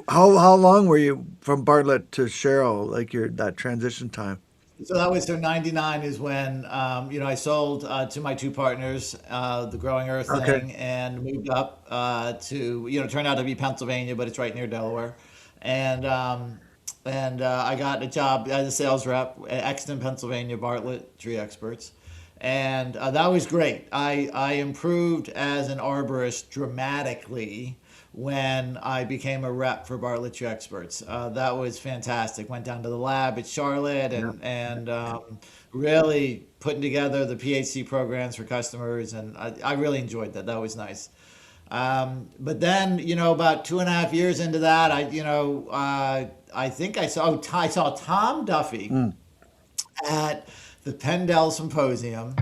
How long were you from Bartlett to Sherrill? Like that transition time. So that was so 99 is when, I sold to my two partners, the Growing Earth Okay. thing, and moved up to, turned out to be Pennsylvania, but it's right near Delaware. And I got a job as a sales rep at Exton, Pennsylvania, Bartlett Tree Experts. And that was great. I improved as an arborist dramatically when I became a rep for Bartlett Tree Experts. That was fantastic. Went down to the lab at Charlotte and really putting together the PhD programs for customers. And I really enjoyed that. That was nice. But then, about 2.5 years into that, I think I saw Tom Duffy at the Pendel Symposium.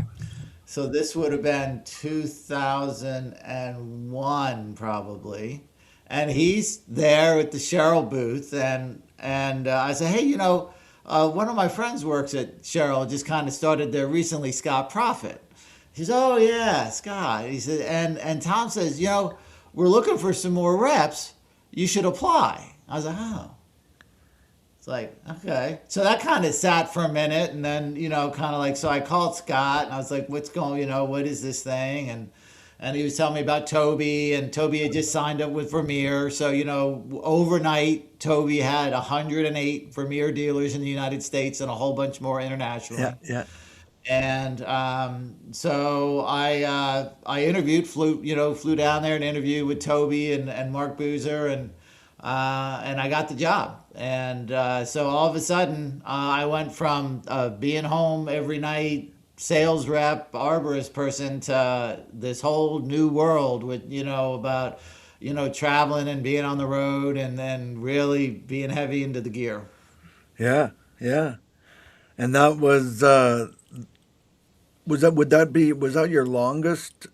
So this would have been 2001 probably, and he's there at the Sherrill booth, and I said, hey, one of my friends works at Sherrill, just kind of started there recently, Scott Profit. He says, oh yeah, Scott. He said, and Tom says, we're looking for some more reps. You should apply. I was like, oh. Like, okay. So that kind of sat for a minute, and then, kind of like, so I called Scott and I was like, what's going, what is this thing? And he was telling me about Toby, and Toby had just signed up with Vermeer. So, overnight, Toby had 108 Vermeer dealers in the United States and a whole bunch more internationally. Yeah, yeah. And so I interviewed, flew down there and interviewed with Toby and Mark Boozer, and I got the job. And so all of a sudden, I went from being home every night, sales rep, arborist person, to this whole new world with, about, traveling and being on the road, and then really being heavy into the gear. Yeah, yeah. And that was that your longest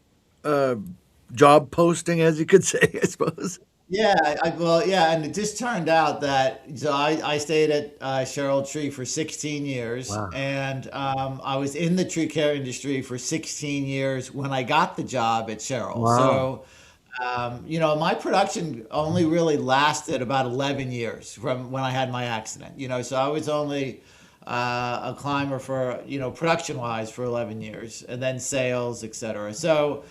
job posting, as you could say, I suppose? Yeah, and it just turned out that I stayed at Sherrill Tree for 16 years, Wow. and I was in the tree care industry for 16 years when I got the job at Sherrill. Wow. So, my production only really lasted about 11 years from when I had my accident. So I was only a climber for production-wise for 11 years, and then sales, etc. So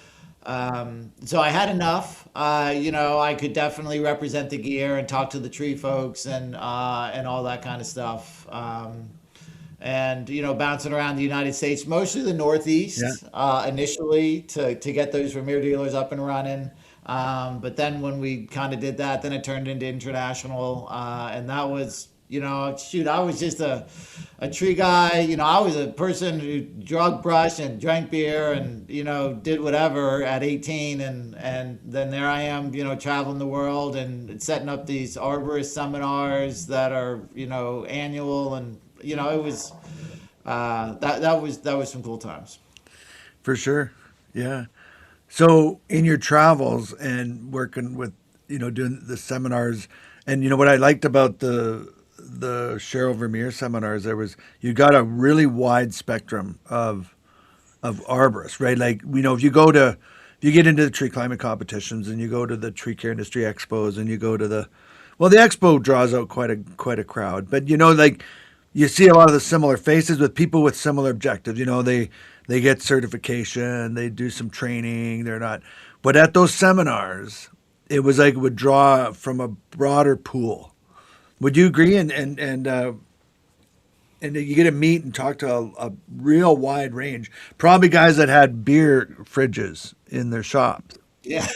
I had enough. I could definitely represent the gear and talk to the tree folks and all that kind of stuff. And bouncing around the United States, mostly the Northeast, Yeah. initially to get those Vermeer dealers up and running. But then when we kind of did that, then it turned into international, and that was, shoot, I was just a tree guy. I was a person who drug brush and drank beer and, did whatever at 18. And then there I am, traveling the world and setting up these arborist seminars that are, annual. And, it was, that was some cool times. For sure. Yeah. So in your travels and working with, doing the seminars, and what I liked about the Cheryl Vermeer seminars, you got a really wide spectrum of arborists, right? Like, if you get into the tree climate competitions and you go to the tree care industry expos and you go to the expo draws out quite a crowd, but like you see a lot of the similar faces with people with similar objectives. They get certification, they do some training, but at those seminars, it was like it would draw from a broader pool. Would you agree? And you get to meet and talk to a real wide range. Probably guys that had beer fridges in their shops. Yeah.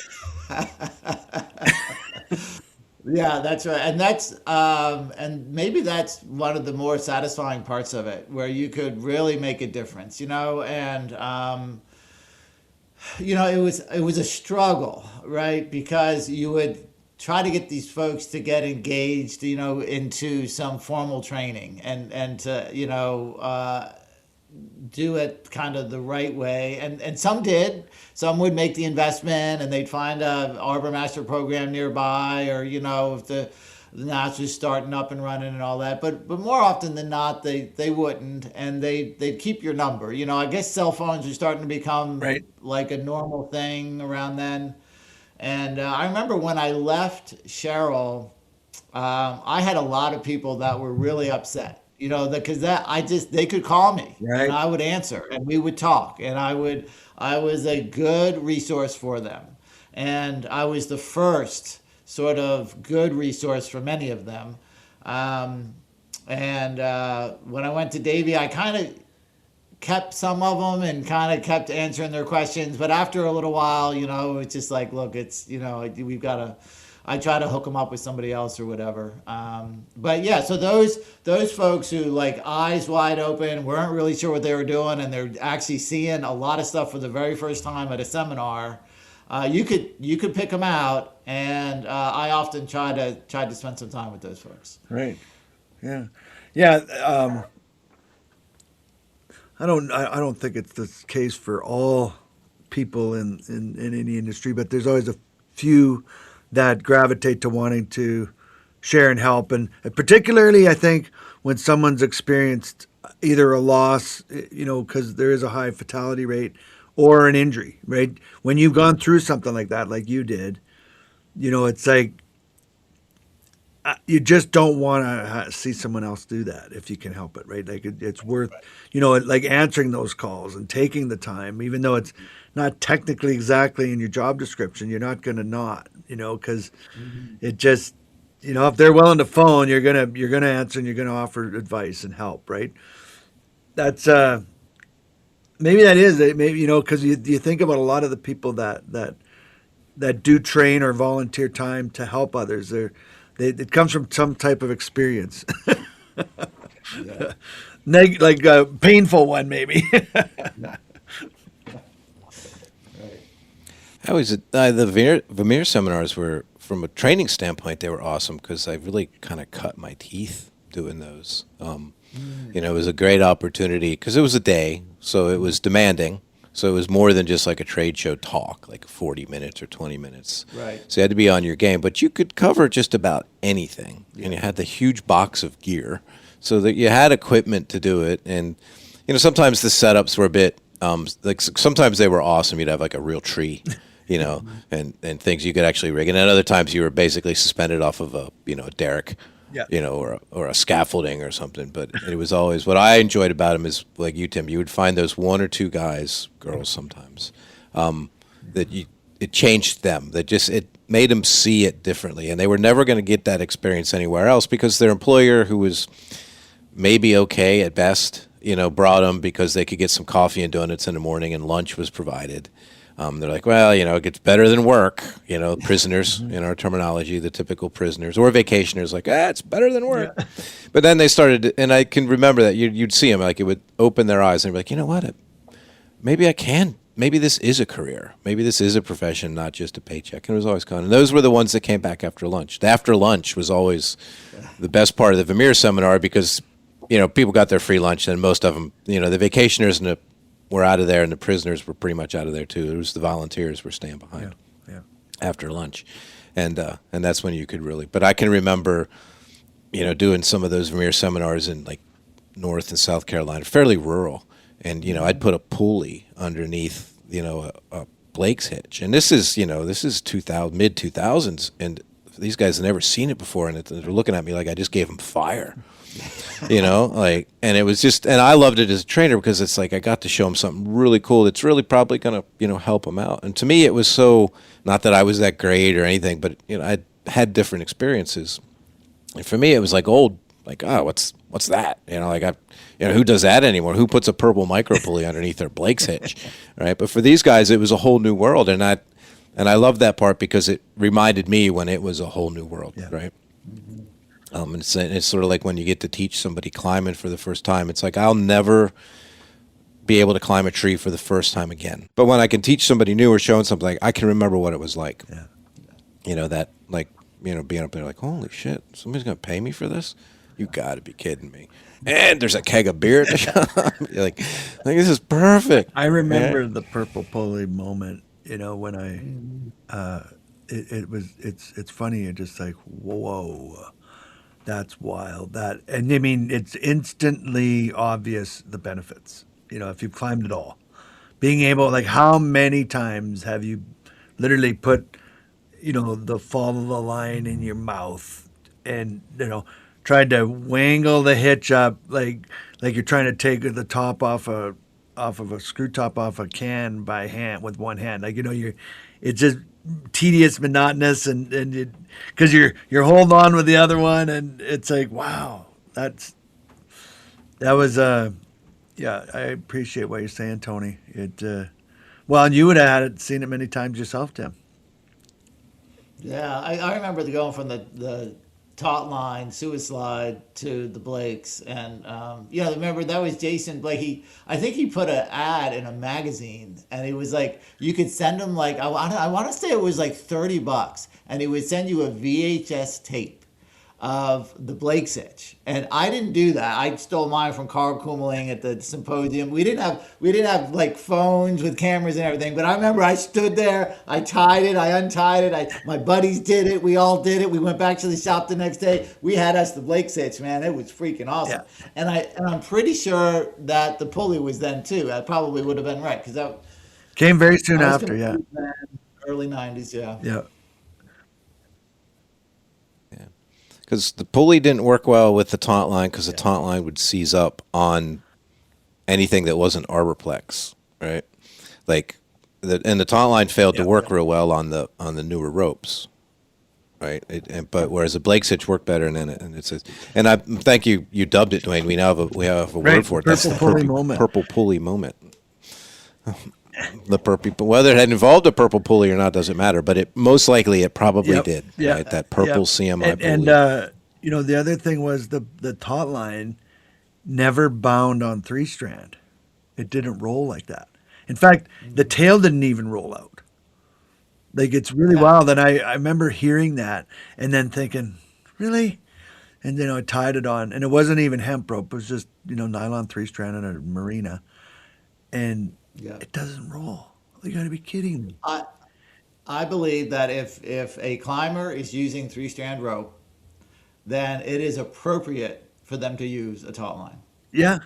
Yeah, that's right. And maybe that's one of the more satisfying parts of it, where you could really make a difference, and, it was a struggle, right? Because you would try to get these folks to get engaged, into some formal training and to, do it kind of the right way. And some did. Some would make the investment and they'd find a Arbor Master program nearby, or, if the notch was starting up and running and all that. But more often than not, they wouldn't, and they'd keep your number. I guess cell phones are starting to become Right. like a normal thing around then. And I remember when I left Cheryl, I had a lot of people that were really upset, because they could call me Right. and I would answer and we would talk, and I was a good resource for them. And I was the first sort of good resource for many of them. And when I went to Davie, I kind of kept some of them and kind of kept answering their questions. But after a little while, it's just like, look, it's, we've got to, I try to hook them up with somebody else or whatever. But yeah, so those folks who, like, eyes wide open, weren't really sure what they were doing, and they're actually seeing a lot of stuff for the very first time at a seminar, you could pick them out. And I often try to spend some time with those folks. Right. Yeah. Yeah. I don't think it's the case for all people in any industry, but there's always a few that gravitate to wanting to share and help. And particularly, I think, when someone's experienced either a loss, because there is a high fatality rate, or an injury, right? When you've gone through something like that, like you did, it's like, you just don't want to see someone else do that if you can help it, right? Like it's worth, like answering those calls and taking the time, even though it's not technically exactly in your job description. You're not going to not, because it just, if they're willing to phone, you're gonna answer and you're gonna offer advice and help, right? That's maybe that is it. Maybe because you think about a lot of the people that do train or volunteer time to help others. It comes from some type of experience, Yeah. like a painful one, maybe. Right. I was the Vermeer seminars were, from a training standpoint, they were awesome because I really kind of cut my teeth doing those. It was a great opportunity because it was a day, so it was demanding. So it was more than just like a trade show talk, like 40 minutes or 20 minutes. Right. So you had to be on your game, but you could cover just about anything. And you had the huge box of gear so that you had equipment to do it. And, sometimes the setups were a bit, sometimes they were awesome. You'd have like a real tree, and things you could actually rig. And at other times you were basically suspended off of a derrick. Yeah. Or a scaffolding or something. But it was always, what I enjoyed about him is, like you, Tim, you would find those one or two guys, girls sometimes, it changed them. It made them see it differently. And they were never going to get that experience anywhere else because their employer, who was maybe okay at best, brought them because they could get some coffee and donuts in the morning and lunch was provided. They're like, well, it gets better than work. Prisoners in our terminology, the typical prisoners or vacationers, like, it's better than work. Yeah. But then they started, and I can remember that you'd see them, like it would open their eyes and be like, you know what? Maybe I can. Maybe this is a career. Maybe this is a profession, not just a paycheck. And it was always fun. And those were the ones that came back after lunch. The after lunch was always the best part of the Vermeer seminar because, people got their free lunch and most of them, the vacationers were out of there and the prisoners were pretty much out of there too. It was the volunteers were staying behind after lunch. And that's when you could really, but I can remember, doing some of those Vermeer seminars in like North and South Carolina, fairly rural. And, I'd put a pulley underneath, a Blake's hitch. And this is 2000, mid 2000s. And these guys have never seen it before. And they're looking at me like I just gave them fire, and it was just, and I loved it as a trainer because it's like I got to show them something really cool that's really probably going to, help them out. And to me, it was so, not that I was that great or anything, but, I had different experiences. And for me, it was like old, like, oh, what's that? Who does that anymore? Who puts a purple micro pulley underneath their Blake's hitch, right? But for these guys, it was a whole new world, and I loved that part because it reminded me when it was a whole new world, right? And it's sort of like when you get to teach somebody climbing for the first time. It's like I'll never be able to climb a tree for the first time again. But when I can teach somebody new or showing something, like, I can remember what it was like. Yeah. That like being up there like, holy shit, somebody's gonna pay me for this? You got to be kidding me. And there's a keg of beer at the shop. You're like, this is perfect. I remember the purple pulley moment, when it's funny. You're just like, whoa, that's wild. And I mean, it's instantly obvious the benefits, if you've climbed it all. Being able, like, how many times have you literally put, the fall of the line in your mouth and, tried to wangle the hitch up like you're trying to take the top off of a screw top off a can by hand with one hand. Like, it's just tedious, monotonous, and because you're holding on with the other one, and it's like, wow, that was yeah. I appreciate what you're saying, Tony. Well, and you would have seen it many times yourself, Tim. Yeah, I remember going from the taut line, suicide to the Blakes, and remember that was Jason Blake. I think he put an ad in a magazine, and it was like you could send him like I want to say it was like $30, and he would send you a VHS tape of the Blake's hitch, and I didn't do that. I stole mine from Carl Kummeling at the symposium. We didn't have like phones with cameras and everything, but I remember I stood there, I tied it, I untied it, my buddies did it, we all did it. We went back to the shop the next day. We had us the Blake's hitch, man. It was freaking awesome. Yeah. And I'm pretty sure that the pulley was then too. I probably would have been right because that came very soon after. Yeah, early 90s. Yeah. Because the pulley didn't work well with the taunt line because the taunt line would seize up on anything that wasn't arborplex, right? Like, and the taunt line failed to work real well on the newer ropes, right? But whereas the Blake's hitch worked better, and I thank you. You dubbed it, Dwayne. We now have a word for it. That's the purple pulley moment. The purple, whether it had involved a purple pulley or not doesn't matter, but it most likely it probably did. Yeah. Right? That purple CMI pulley. And the other thing was the taut line never bound on 3-strand. It didn't roll like that. In fact, the tail didn't even roll out. Like, it's really wild. And I remember hearing that and then thinking, really? And I tied it on, and it wasn't even hemp rope. It was just nylon 3-strand and a marina, and it doesn't roll. You got to be kidding me. I believe that if a climber is using 3-strand rope, then it is appropriate for them to use a taut line. Yeah,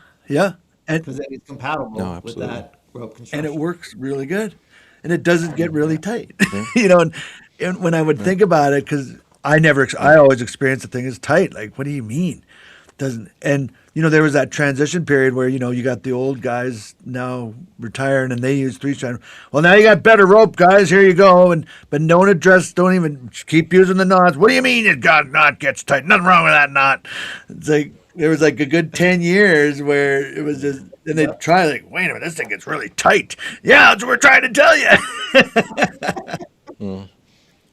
and because it's compatible with that rope construction, and it works really good, and it doesn't get really tight. And when I would think about it, because I always experienced the thing as tight. Like, what do you mean? Doesn't. And there was that transition period where you got the old guys now retiring and they use 3-strand. Well, now you got better rope, guys. Here you go. But don't even keep using the knots. What do you mean knot gets tight? Nothing wrong with that knot. It's like there was like a good 10 years where it was just then they try like, wait a minute, this thing gets really tight. Yeah, that's what we're trying to tell you.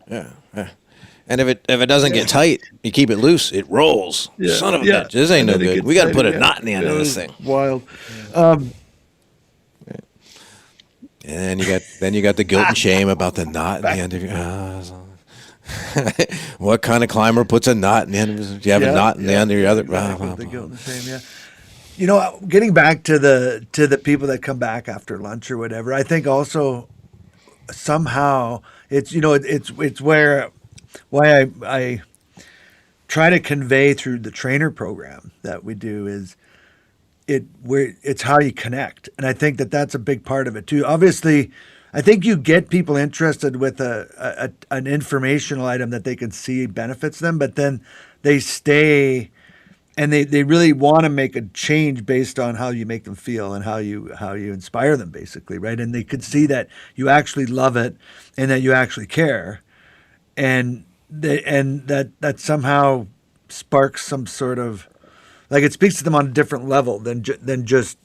Yeah. And if it doesn't get tight, you keep it loose, it rolls. Yeah, Son of a yeah. bitch, this ain't And no then it good. gets We got to tight put a again. knot in the end It of this was thing. wild. And then you got the guilt and shame about the knot in the end of your. What kind of climber puts a knot in the end of his? Do you have a knot in the end of your other? Exactly, the guilt and the shame, yeah. You know, getting back to the people that come back after lunch or whatever, I think also somehow it's it's where why I try to convey through the trainer program that we do is it's how you connect, and I think that that's a big part of it too. Obviously, I think you get people interested with an informational item that they can see benefits them, but then they stay and they really want to make a change based on how you make them feel and how you inspire them, basically, right? And they could see that you actually love it and that you actually care, and that somehow sparks some sort of, like, it speaks to them on a different level than just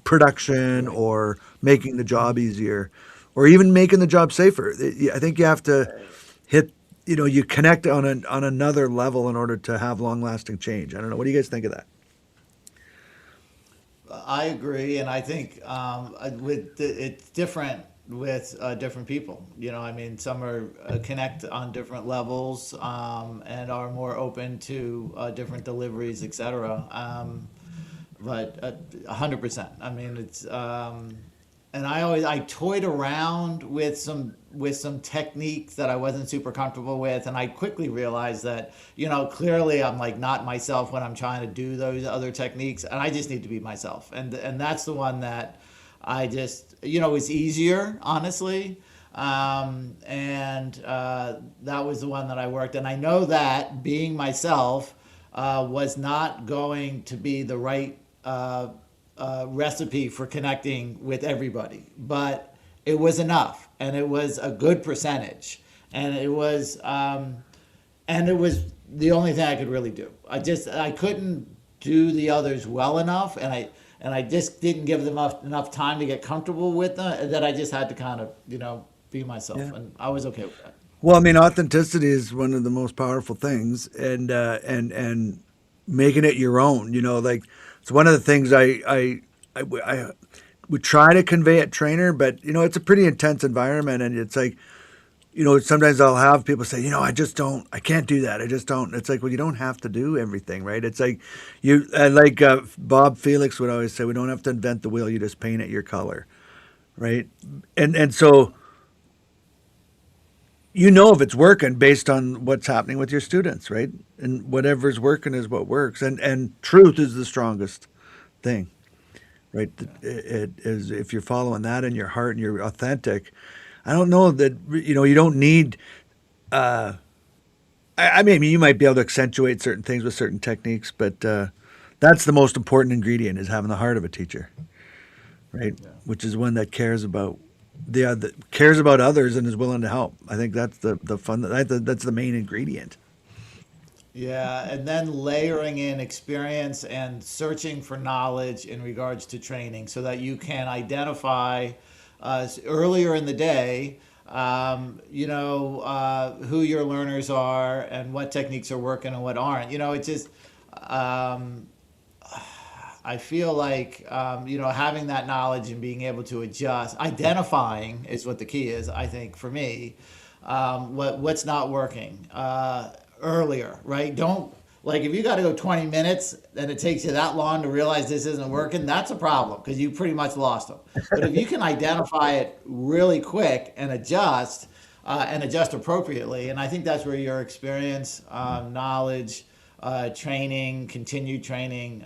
production or making the job easier or even making the job safer. I think you have to hit, you connect on another level in order to have long lasting change. I don't know. What do you guys think of that? I agree, and I think it's different with different people. I mean, some are connect on different levels and are more open to different deliveries, etc. But 100%. I mean, it's and I toyed around with some techniques that I wasn't super comfortable with, and I quickly realized that clearly I'm like not myself when I'm trying to do those other techniques, and I just need to be myself, and that's the one that I just is easier, honestly, and that was the one that I worked, and I know that being myself was not going to be the right recipe for connecting with everybody, but it was enough, and it was a good percentage, and it was the only thing I could really do. I couldn't do the others well enough, and I just didn't give them enough time to get comfortable with them, and that I just had to kind of be myself, and I was okay with that. Well, I mean, authenticity is one of the most powerful things, and making it your own. Like, it's one of the things I would try to convey at trainer, but it's a pretty intense environment, and it's like, sometimes I'll have people say, I can't do that. I just don't. It's like, well, you don't have to do everything, right? It's like Bob Felix would always say, we don't have to invent the wheel. You just paint it your color, right? And so, if it's working based on what's happening with your students, right? And whatever's working is what works. And truth is the strongest thing, right? It is, if you're following that in your heart and you're authentic. I don't know that, you don't need, I mean, you might be able to accentuate certain things with certain techniques, but that's the most important ingredient, is having the heart of a teacher, right? Yeah. Which is one that cares about cares about others and is willing to help. I think that's the fun. That's the main ingredient. Yeah, and then layering in experience and searching for knowledge in regards to training, so that you can identify earlier in the day, who your learners are and what techniques are working and what aren't. It's just. I feel like having that knowledge and being able to adjust, identifying is what the key is. I think for me, what's not working earlier, right? Don't, like, if you got to go 20 minutes and it takes you that long to realize this isn't working, that's a problem, because you pretty much lost them. But if you can identify it really quick and adjust appropriately, and I think that's where your experience, knowledge, training, continued training.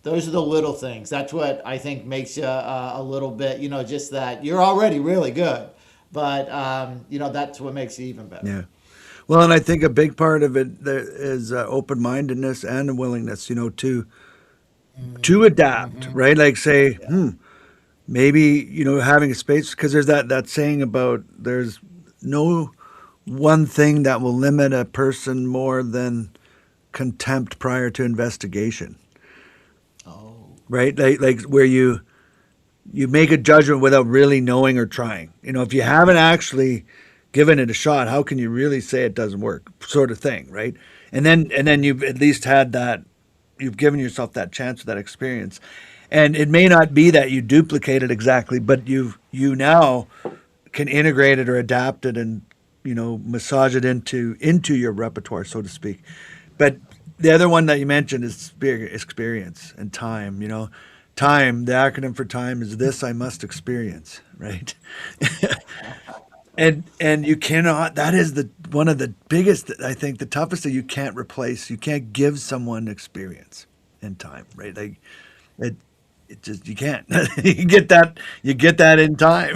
Those are the little things. That's what I think makes you a little bit, just that you're already really good, but that's what makes you even better. Yeah. Well, and I think a big part of it is open-mindedness and a willingness, to adapt, right? Like, say, maybe, having a space, because there's that saying about there's no one thing that will limit a person more than contempt prior to investigation. Oh, right? Like where you make a judgment without really knowing or trying. You know, if you haven't actually given it a shot, how can you really say it doesn't work? Sort of thing, right? And then you've at least had that, you've given yourself that chance, that experience. And it may not be that you duplicate it exactly, but you now can integrate it or adapt it and massage it into your repertoire, so to speak. But the other one that you mentioned is experience and time. Time. The acronym for time is this: I must experience, right? And you cannot. That is the one of the biggest. I think the toughest that you can't replace. You can't give someone experience and time, right? Like it. It just you can't. You get that. You get that in time.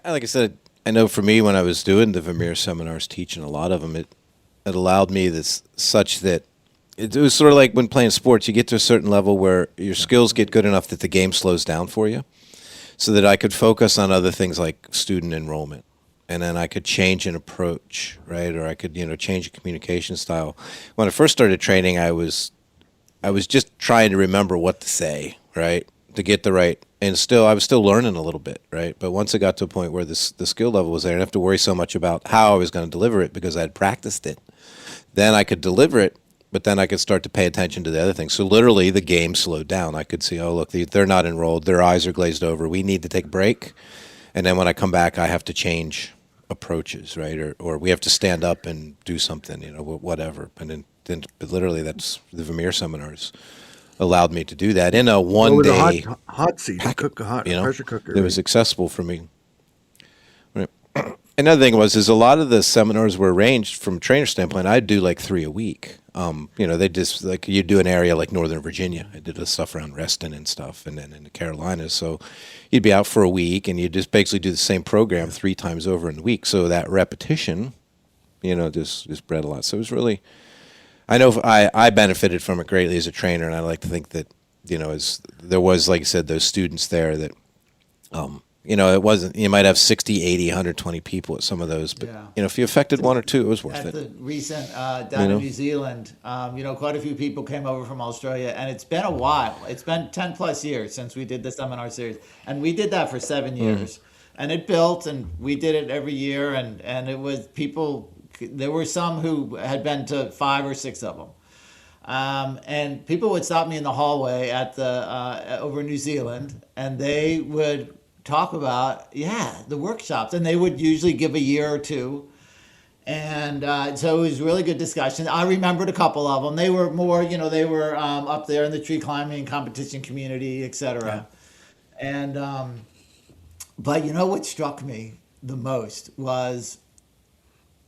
Like I said, I know for me when I was doing the Vermeer seminars, teaching a lot of them, it allowed me this such that it was sort of like when playing sports, you get to a certain level where your skills get good enough that the game slows down for you, so that I could focus on other things like student enrollment, and then I could change an approach, right? Or I could change a communication style. When I first started training, I was just trying to remember what to say, right? To get the right, and I was still learning a little bit, right? But once it got to a point where the skill level was there, I didn't have to worry so much about how I was going to deliver it because I had practiced it. Then I could deliver it, but then I could start to pay attention to the other things. So literally the game slowed down. I could see, oh, look, they're not enrolled. Their eyes are glazed over. We need to take a break. And then when I come back, I have to change approaches, right? Or we have to stand up and do something, whatever. And then literally that's the Vermeer seminars allowed me to do that in a one With a day hot seat, packet, cook a hot pressure cooker. It was accessible for me. Right. Another thing is a lot of the seminars were arranged from a trainer standpoint. I'd do like 3 a week. They just like you do an area like Northern Virginia. I did the stuff around Reston and stuff, and then in the Carolinas. So you'd be out for a week, and you just basically do the same program 3 times over in the week. So that repetition, just bred a lot. So it was really, I know I benefited from it greatly as a trainer, and I like to think that as there was, like I said, those students there that. It wasn't, you might have 60, 80, 120 people at some of those, but, Yeah. If you affected 1 or 2, it was worth At it. the recent down in New Zealand, quite a few people came over from Australia, and it's been a while. It's been 10 plus years since we did the seminar series, and we did that for 7 years, and it built, and we did it every year, and it was people. There were some who had been to 5 or 6 of them. And people would stop me in the hallway at the over in New Zealand, and they would talk about the workshops, and they would usually give a year or two, and so it was really good discussion. I remembered a couple of them. They were more, they were up there in the tree climbing competition community, etc. And but what struck me the most was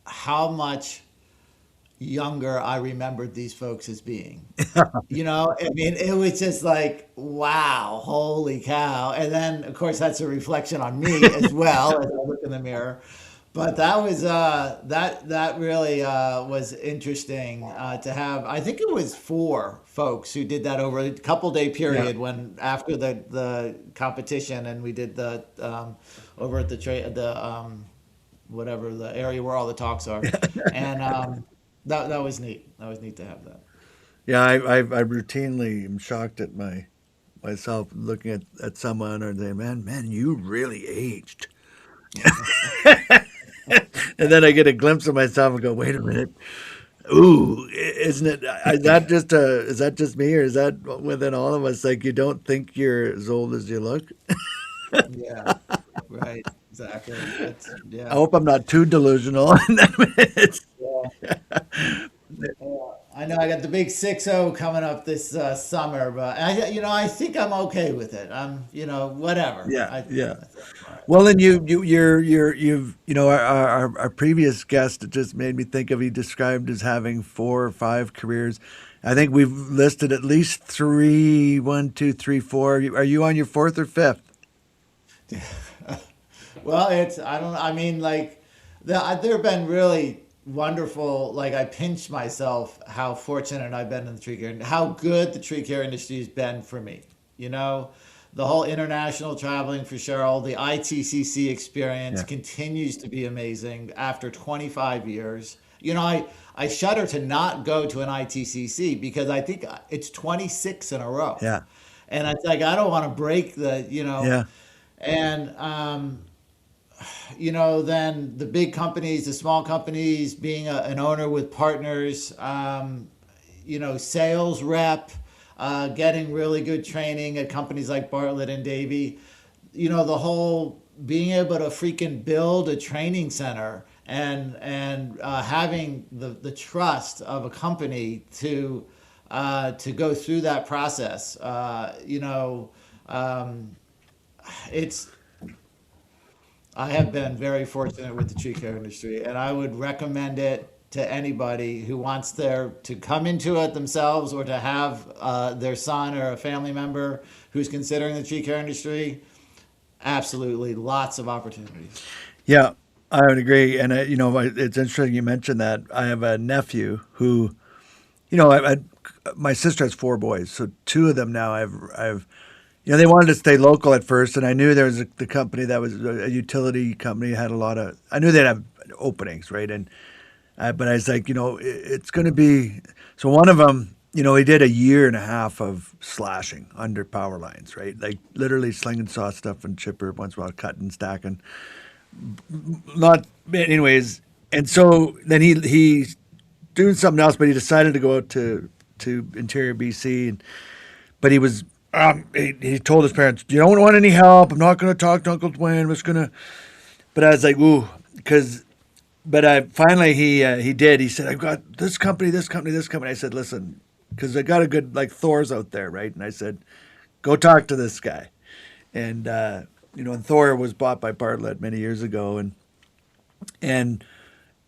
how much younger I remembered these folks as being. It was just like, wow, holy cow. And then, of course, that's a reflection on me as well as I look in the mirror. But that was that really was interesting to have. I think it was 4 folks who did that over a couple day period when after the competition, and we did the over at the whatever the area where all the talks are, and that was neat. That was neat to have that. Yeah, I routinely am shocked at myself looking at someone or saying, man, you really aged. And then I get a glimpse of myself and go, wait a minute. Ooh, isn't it? Is that just me, or is that within all of us? Like, you don't think you're as old as you look. Yeah, right. Exactly. I hope I'm not too delusional. Yeah. I know I got the big 6-0 coming up this summer, but I think I'm okay with it. I'm, whatever. Yeah, yeah. I think I'm all right. Well, then you've our previous guest just made me think of, he described as having 4 or 5 careers. I think we've listed at least 3, 1, 2, 3, 4. Are you on your 4th or 5th? Well, I don't, I mean, like, there have been really wonderful, like, I pinch myself how fortunate I've been in the tree care, and how good the tree care industry has been for me. The whole international traveling for Cheryl, the ITCC experience continues to be amazing after 25 years. I shudder to not go to an ITCC because I think it's 26 in a row. Yeah. And it's like, I don't want to break Yeah. and, then the big companies, the small companies, being an owner with partners, sales rep, getting really good training at companies like Bartlett and Davy, the whole being able to freaking build a training center and having the trust of a company to go through that process. It's I have been very fortunate with the tree care industry, and I would recommend it to anybody who wants to come into it themselves or to have their son or a family member who's considering the tree care industry. Absolutely, lots of opportunities. Yeah, I would agree. And it's interesting you mentioned that. I have a nephew who, my sister has four boys, so two of them now I've they wanted to stay local at first, and I knew there was the company that was a utility company had a lot of. I knew they'd have openings, right? And but I was like, it's going to be. So one of them, he did a year and a half of slashing under power lines, right? Like literally slinging saw stuff and chipper once in a while, cutting, stacking. Not, anyways. And so then he's doing something else, but he decided to go out to Interior BC, but he was. He told his parents, "You don't want any help. I'm not going to talk to Uncle Dwayne. I'm just going to." But I was like, "Ooh," but I finally he did. He said, "I've got this company, this company, this company." I said, "Listen, because I got a good like Thor's out there, right?" And I said, "Go talk to this guy." And and Thor was bought by Bartlett many years ago, and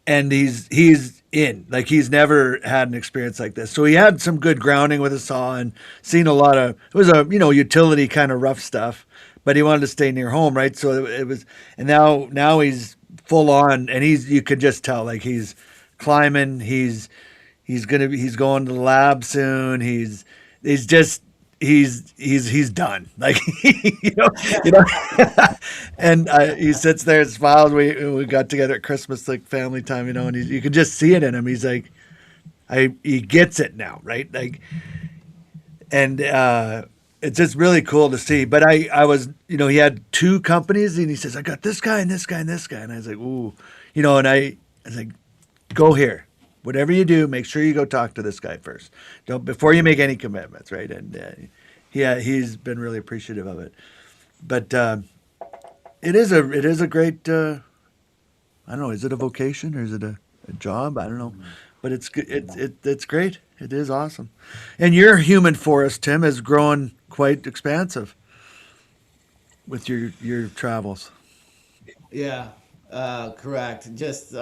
he's in, like he's never had an experience like this, so he had some good grounding with a saw and seen a lot of it was a utility kind of rough stuff, but he wanted to stay near home, right? So it was, and now he's full on, and you could just tell like he's climbing, he's going to the lab soon, he's just he's done, like you know and he sits there and smiles. We got together at Christmas, like family time, and you could just see it in him. He's like, he gets it now, right? Like, and it's just really cool to see. But I was, he had two companies, and he says, I got this guy and this guy and this guy, and I was like, ooh, and I was like, go here. Whatever you do, make sure you go talk to this guy first. Don't before you make any commitments, right? And he's been really appreciative of it. But it is a great. I don't know. Is it a vocation or is it a job? I don't know. But it's it's great. It is awesome. And your human forest, Tim, has grown quite expansive with your travels. Yeah, correct. Just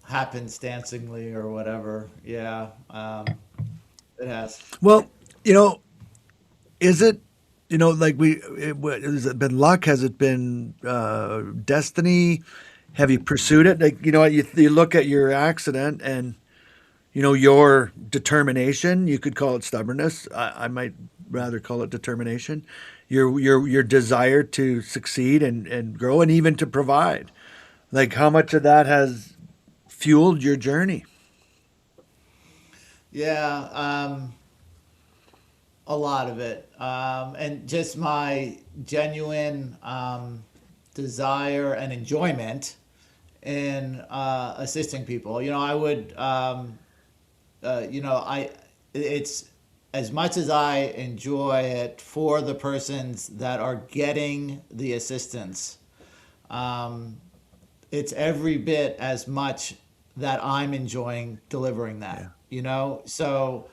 happenstancingly or whatever. Yeah, it has. Well, is it, like has it been luck? Has it been destiny? Have you pursued it? Like, you look at your accident and, your determination, you could call it stubbornness. I might rather call it determination. Your desire to succeed and grow and even to provide. Like, how much of that has fueled your journey? Yeah, a lot of it, and just my genuine desire and enjoyment in assisting people. I would, it's as much as I enjoy it for the persons that are getting the assistance. It's every bit as much that I'm enjoying delivering that. Yeah. So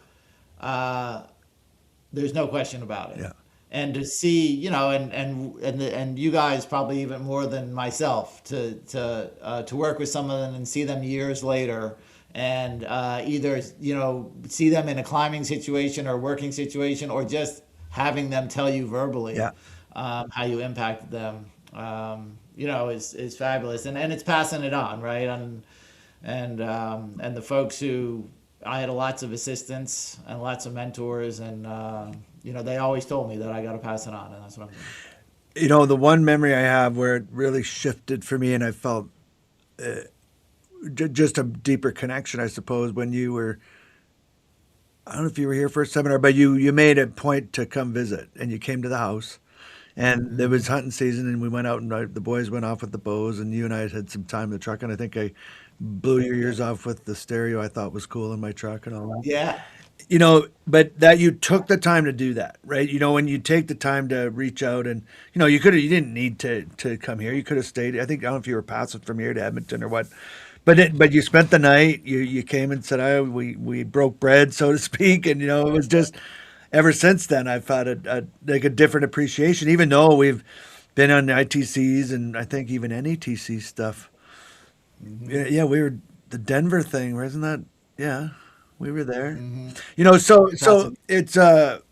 there's no question about it. Yeah. And to see, and you guys probably even more than myself to work with some of them and see them years later, and either see them in a climbing situation or working situation, or just having them tell you verbally Yeah. how you impacted them. Is fabulous, and it's passing it on, right? And the folks who I had lots of assistants and lots of mentors, and they always told me that I got to pass it on, and that's what I'm doing. The one memory I have where it really shifted for me, and I felt just a deeper connection, I suppose, when you were. I don't know if you were here for a seminar, but you made a point to come visit, and you came to the house, and there was hunting season, and we went out, and the boys went off with the bows, and you and I had some time in the truck, and I think I blew your ears off with the stereo I thought was cool in my truck and all that. Yeah. But that you took the time to do that, right? When you take the time to reach out, and you didn't need to come here. You could have stayed. I don't know if you were passing from here to Edmonton or what, but you spent the night. You came and said, we broke bread, so to speak, and it was just ever since then I've had like a different appreciation, even though we've been on ITCs and I think even NETC stuff. Yeah, we were the Denver thing, wasn't that? Yeah, we were there. So it's that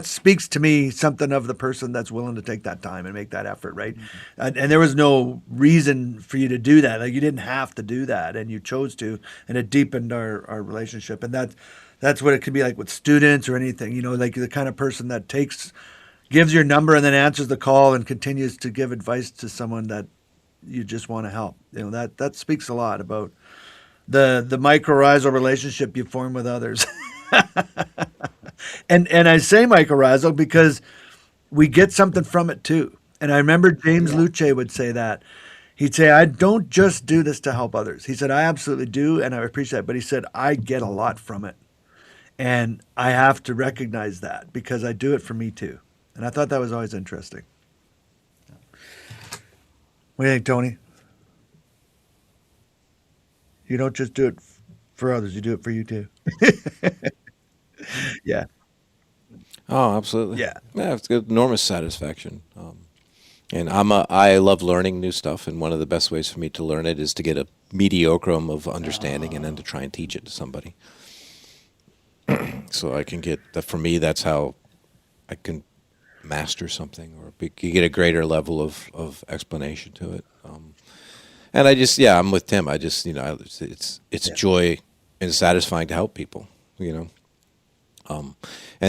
speaks to me something of the person that's willing to take that time and make that effort, right? And there was no reason for you to do that. Like you didn't have to do that, and you chose to, and it deepened our relationship. And that's what it could be like with students or anything. Like the kind of person that gives your number and then answers the call and continues to give advice to someone that you just want to help. That speaks a lot about the mycorrhizal relationship you form with others. and I say mycorrhizal because we get something from it too. And I remember James Luce would say that. He'd say, I don't just do this to help others. He said, I absolutely do, and I appreciate it. But he said, I get a lot from it. And I have to recognize that because I do it for me too. And I thought that was always interesting. What do you think, Tony? You don't just do it for others, you do it for you too. Yeah. Oh, absolutely. Yeah. Yeah, it's enormous satisfaction. And I love learning new stuff, and one of the best ways for me to learn it is to get a mediocrum of understanding and then to try and teach it to somebody. So I can get that. For me, that's how I can master something, or you get a greater level of explanation to it. And I'm with Tim. It's joy and satisfying to help people. And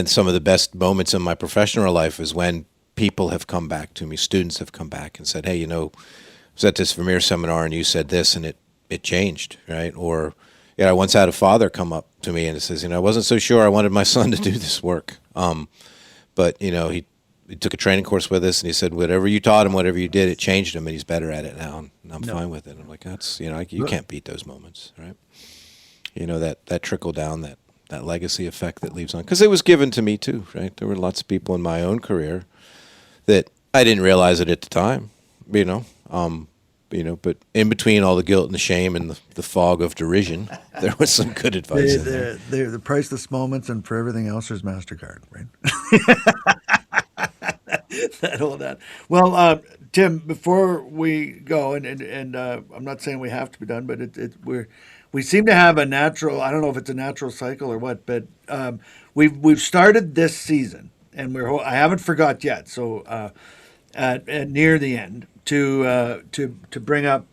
some of the best moments in my professional life is when people have come back to me, students have come back and said, hey, I was at this Vermeer seminar and you said this and it changed, right? Or, I once had a father come up to me and says, I wasn't so sure I wanted my son to do this work. But, he took a training course with us and he said, whatever you taught him, whatever you did, it changed him and he's better at it now. And I'm fine with it. I'm like, that's, you can't beat those moments, right? That trickle down, that legacy effect that leaves on, because it was given to me too, right? There were lots of people in my own career that I didn't realize it at the time, but in between all the guilt and the shame and the fog of derision, there was some good advice in there. The priceless moments, and for everything else, there's MasterCard, right? that. Well, Tim, before we go, and I'm not saying we have to be done, but we seem to have a natural. I don't know if it's a natural cycle or what, but we've started this season, and I haven't forgot yet. So at near the end to bring up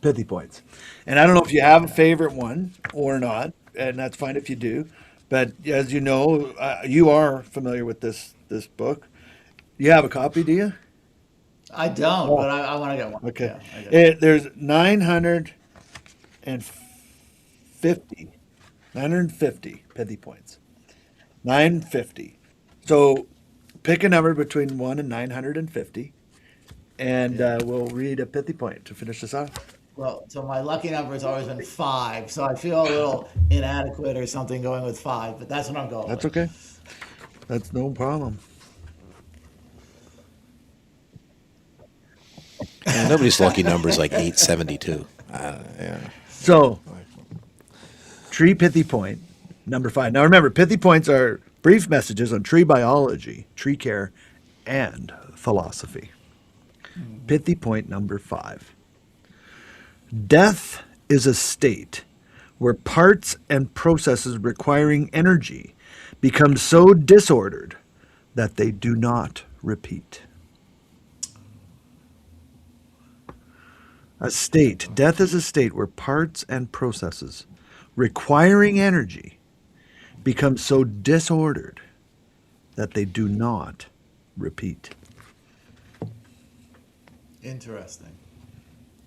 pithy points, and I don't know if you have a favorite one or not, and that's fine if you do. But as you know, you are familiar with this book. You have a copy, do you? I don't, but I want to get one. Okay. Yeah, I get There's 950 pithy points. 950. So pick a number between 1 and 950, and we'll read a pithy point to finish this off. Well, so my lucky number has always been 5, so I feel a little inadequate or something going with 5, but that's what I'm going That's with. okay. That's no problem. Yeah, nobody's lucky number is like 872. Yeah. So, tree pithy point, number 5. Now remember, pithy points are brief messages on tree biology, tree care, and philosophy. Pithy point number 5. Death is a state where parts and processes requiring energy become so disordered that they do not repeat. Death is a state where parts and processes requiring energy become so disordered that they do not repeat. Interesting.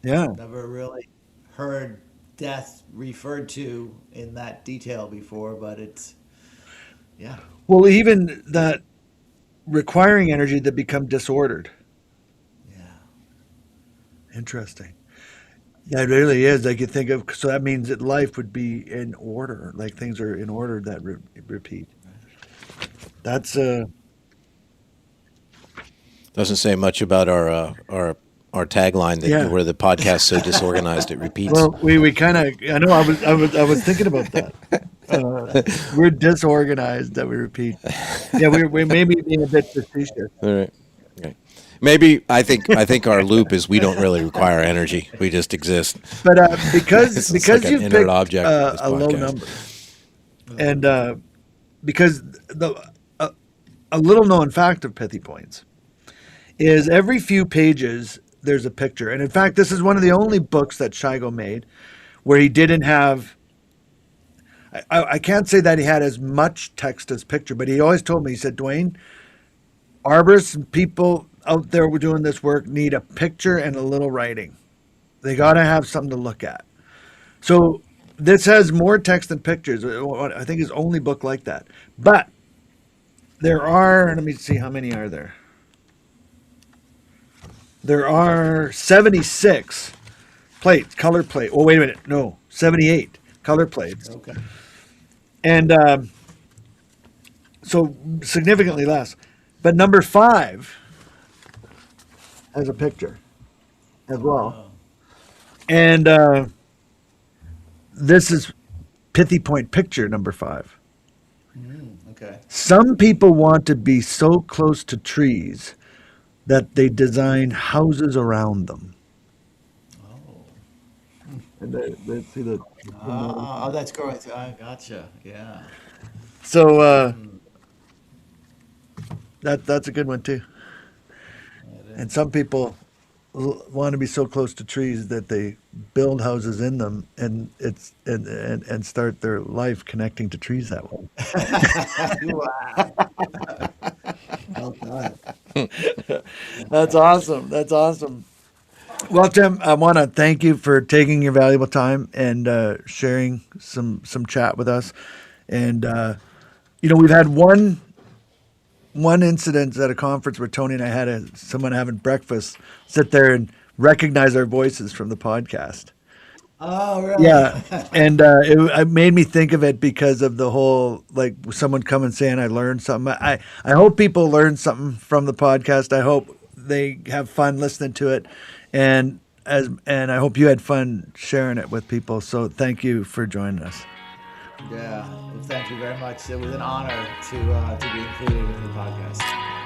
Yeah. Never really heard death referred to in that detail before, but it's, yeah. Well, even that requiring energy that become disordered. Yeah. Interesting. Yeah, it really is. Like you think of, so that means that life would be in order, like things are in order that repeat. That's Doesn't say much about our tagline that yeah. where the podcast so disorganized it repeats. Well, we kind of. I know. I was thinking about that. We're disorganized that we repeat. Yeah, we may be being a bit facetious. All right. Okay. Maybe I think our loop is we don't really require energy. We just exist. But because It's like an you've inert picked object. This a low podcast. number, and because a little known fact of Pithy Points is every few pages there's a picture, and in fact, this is one of the only books that Shigo made where he didn't have. I can't say that he had as much text as picture, but he always told me, he said, Dwayne, arborists and people out there who are doing this work need a picture and a little writing. They got to have something to look at. So this has more text than pictures. I think it's the only book like that. But there are, let me see, how many are there? There are 76 plates, color plate. Oh, wait a minute. No, 78 color plates. Okay. And so significantly less. But number 5 has a picture as well. And this is Pithy Point picture number 5. Okay. Some people want to be so close to trees that they design houses around them. And they see the Oh, that's correct. I gotcha. Yeah. so that's a good one too. And some people want to be so close to trees that they build houses in them, and and start their life connecting to trees that way. Wow. Well done. That's awesome. That's awesome. Well, Tim, I want to thank you for taking your valuable time and sharing some chat with us. And we've had one incident at a conference where Tony and I had someone having breakfast sit there and recognize our voices from the podcast. Oh, really? Yeah, and it made me think of it because of the whole, like, someone coming saying I learned something. I hope people learn something from the podcast. I hope they have fun listening to it, and I hope you had fun sharing it with people. So thank you for joining us. Yeah. Well, thank you very much. It was an honor to be included in the podcast.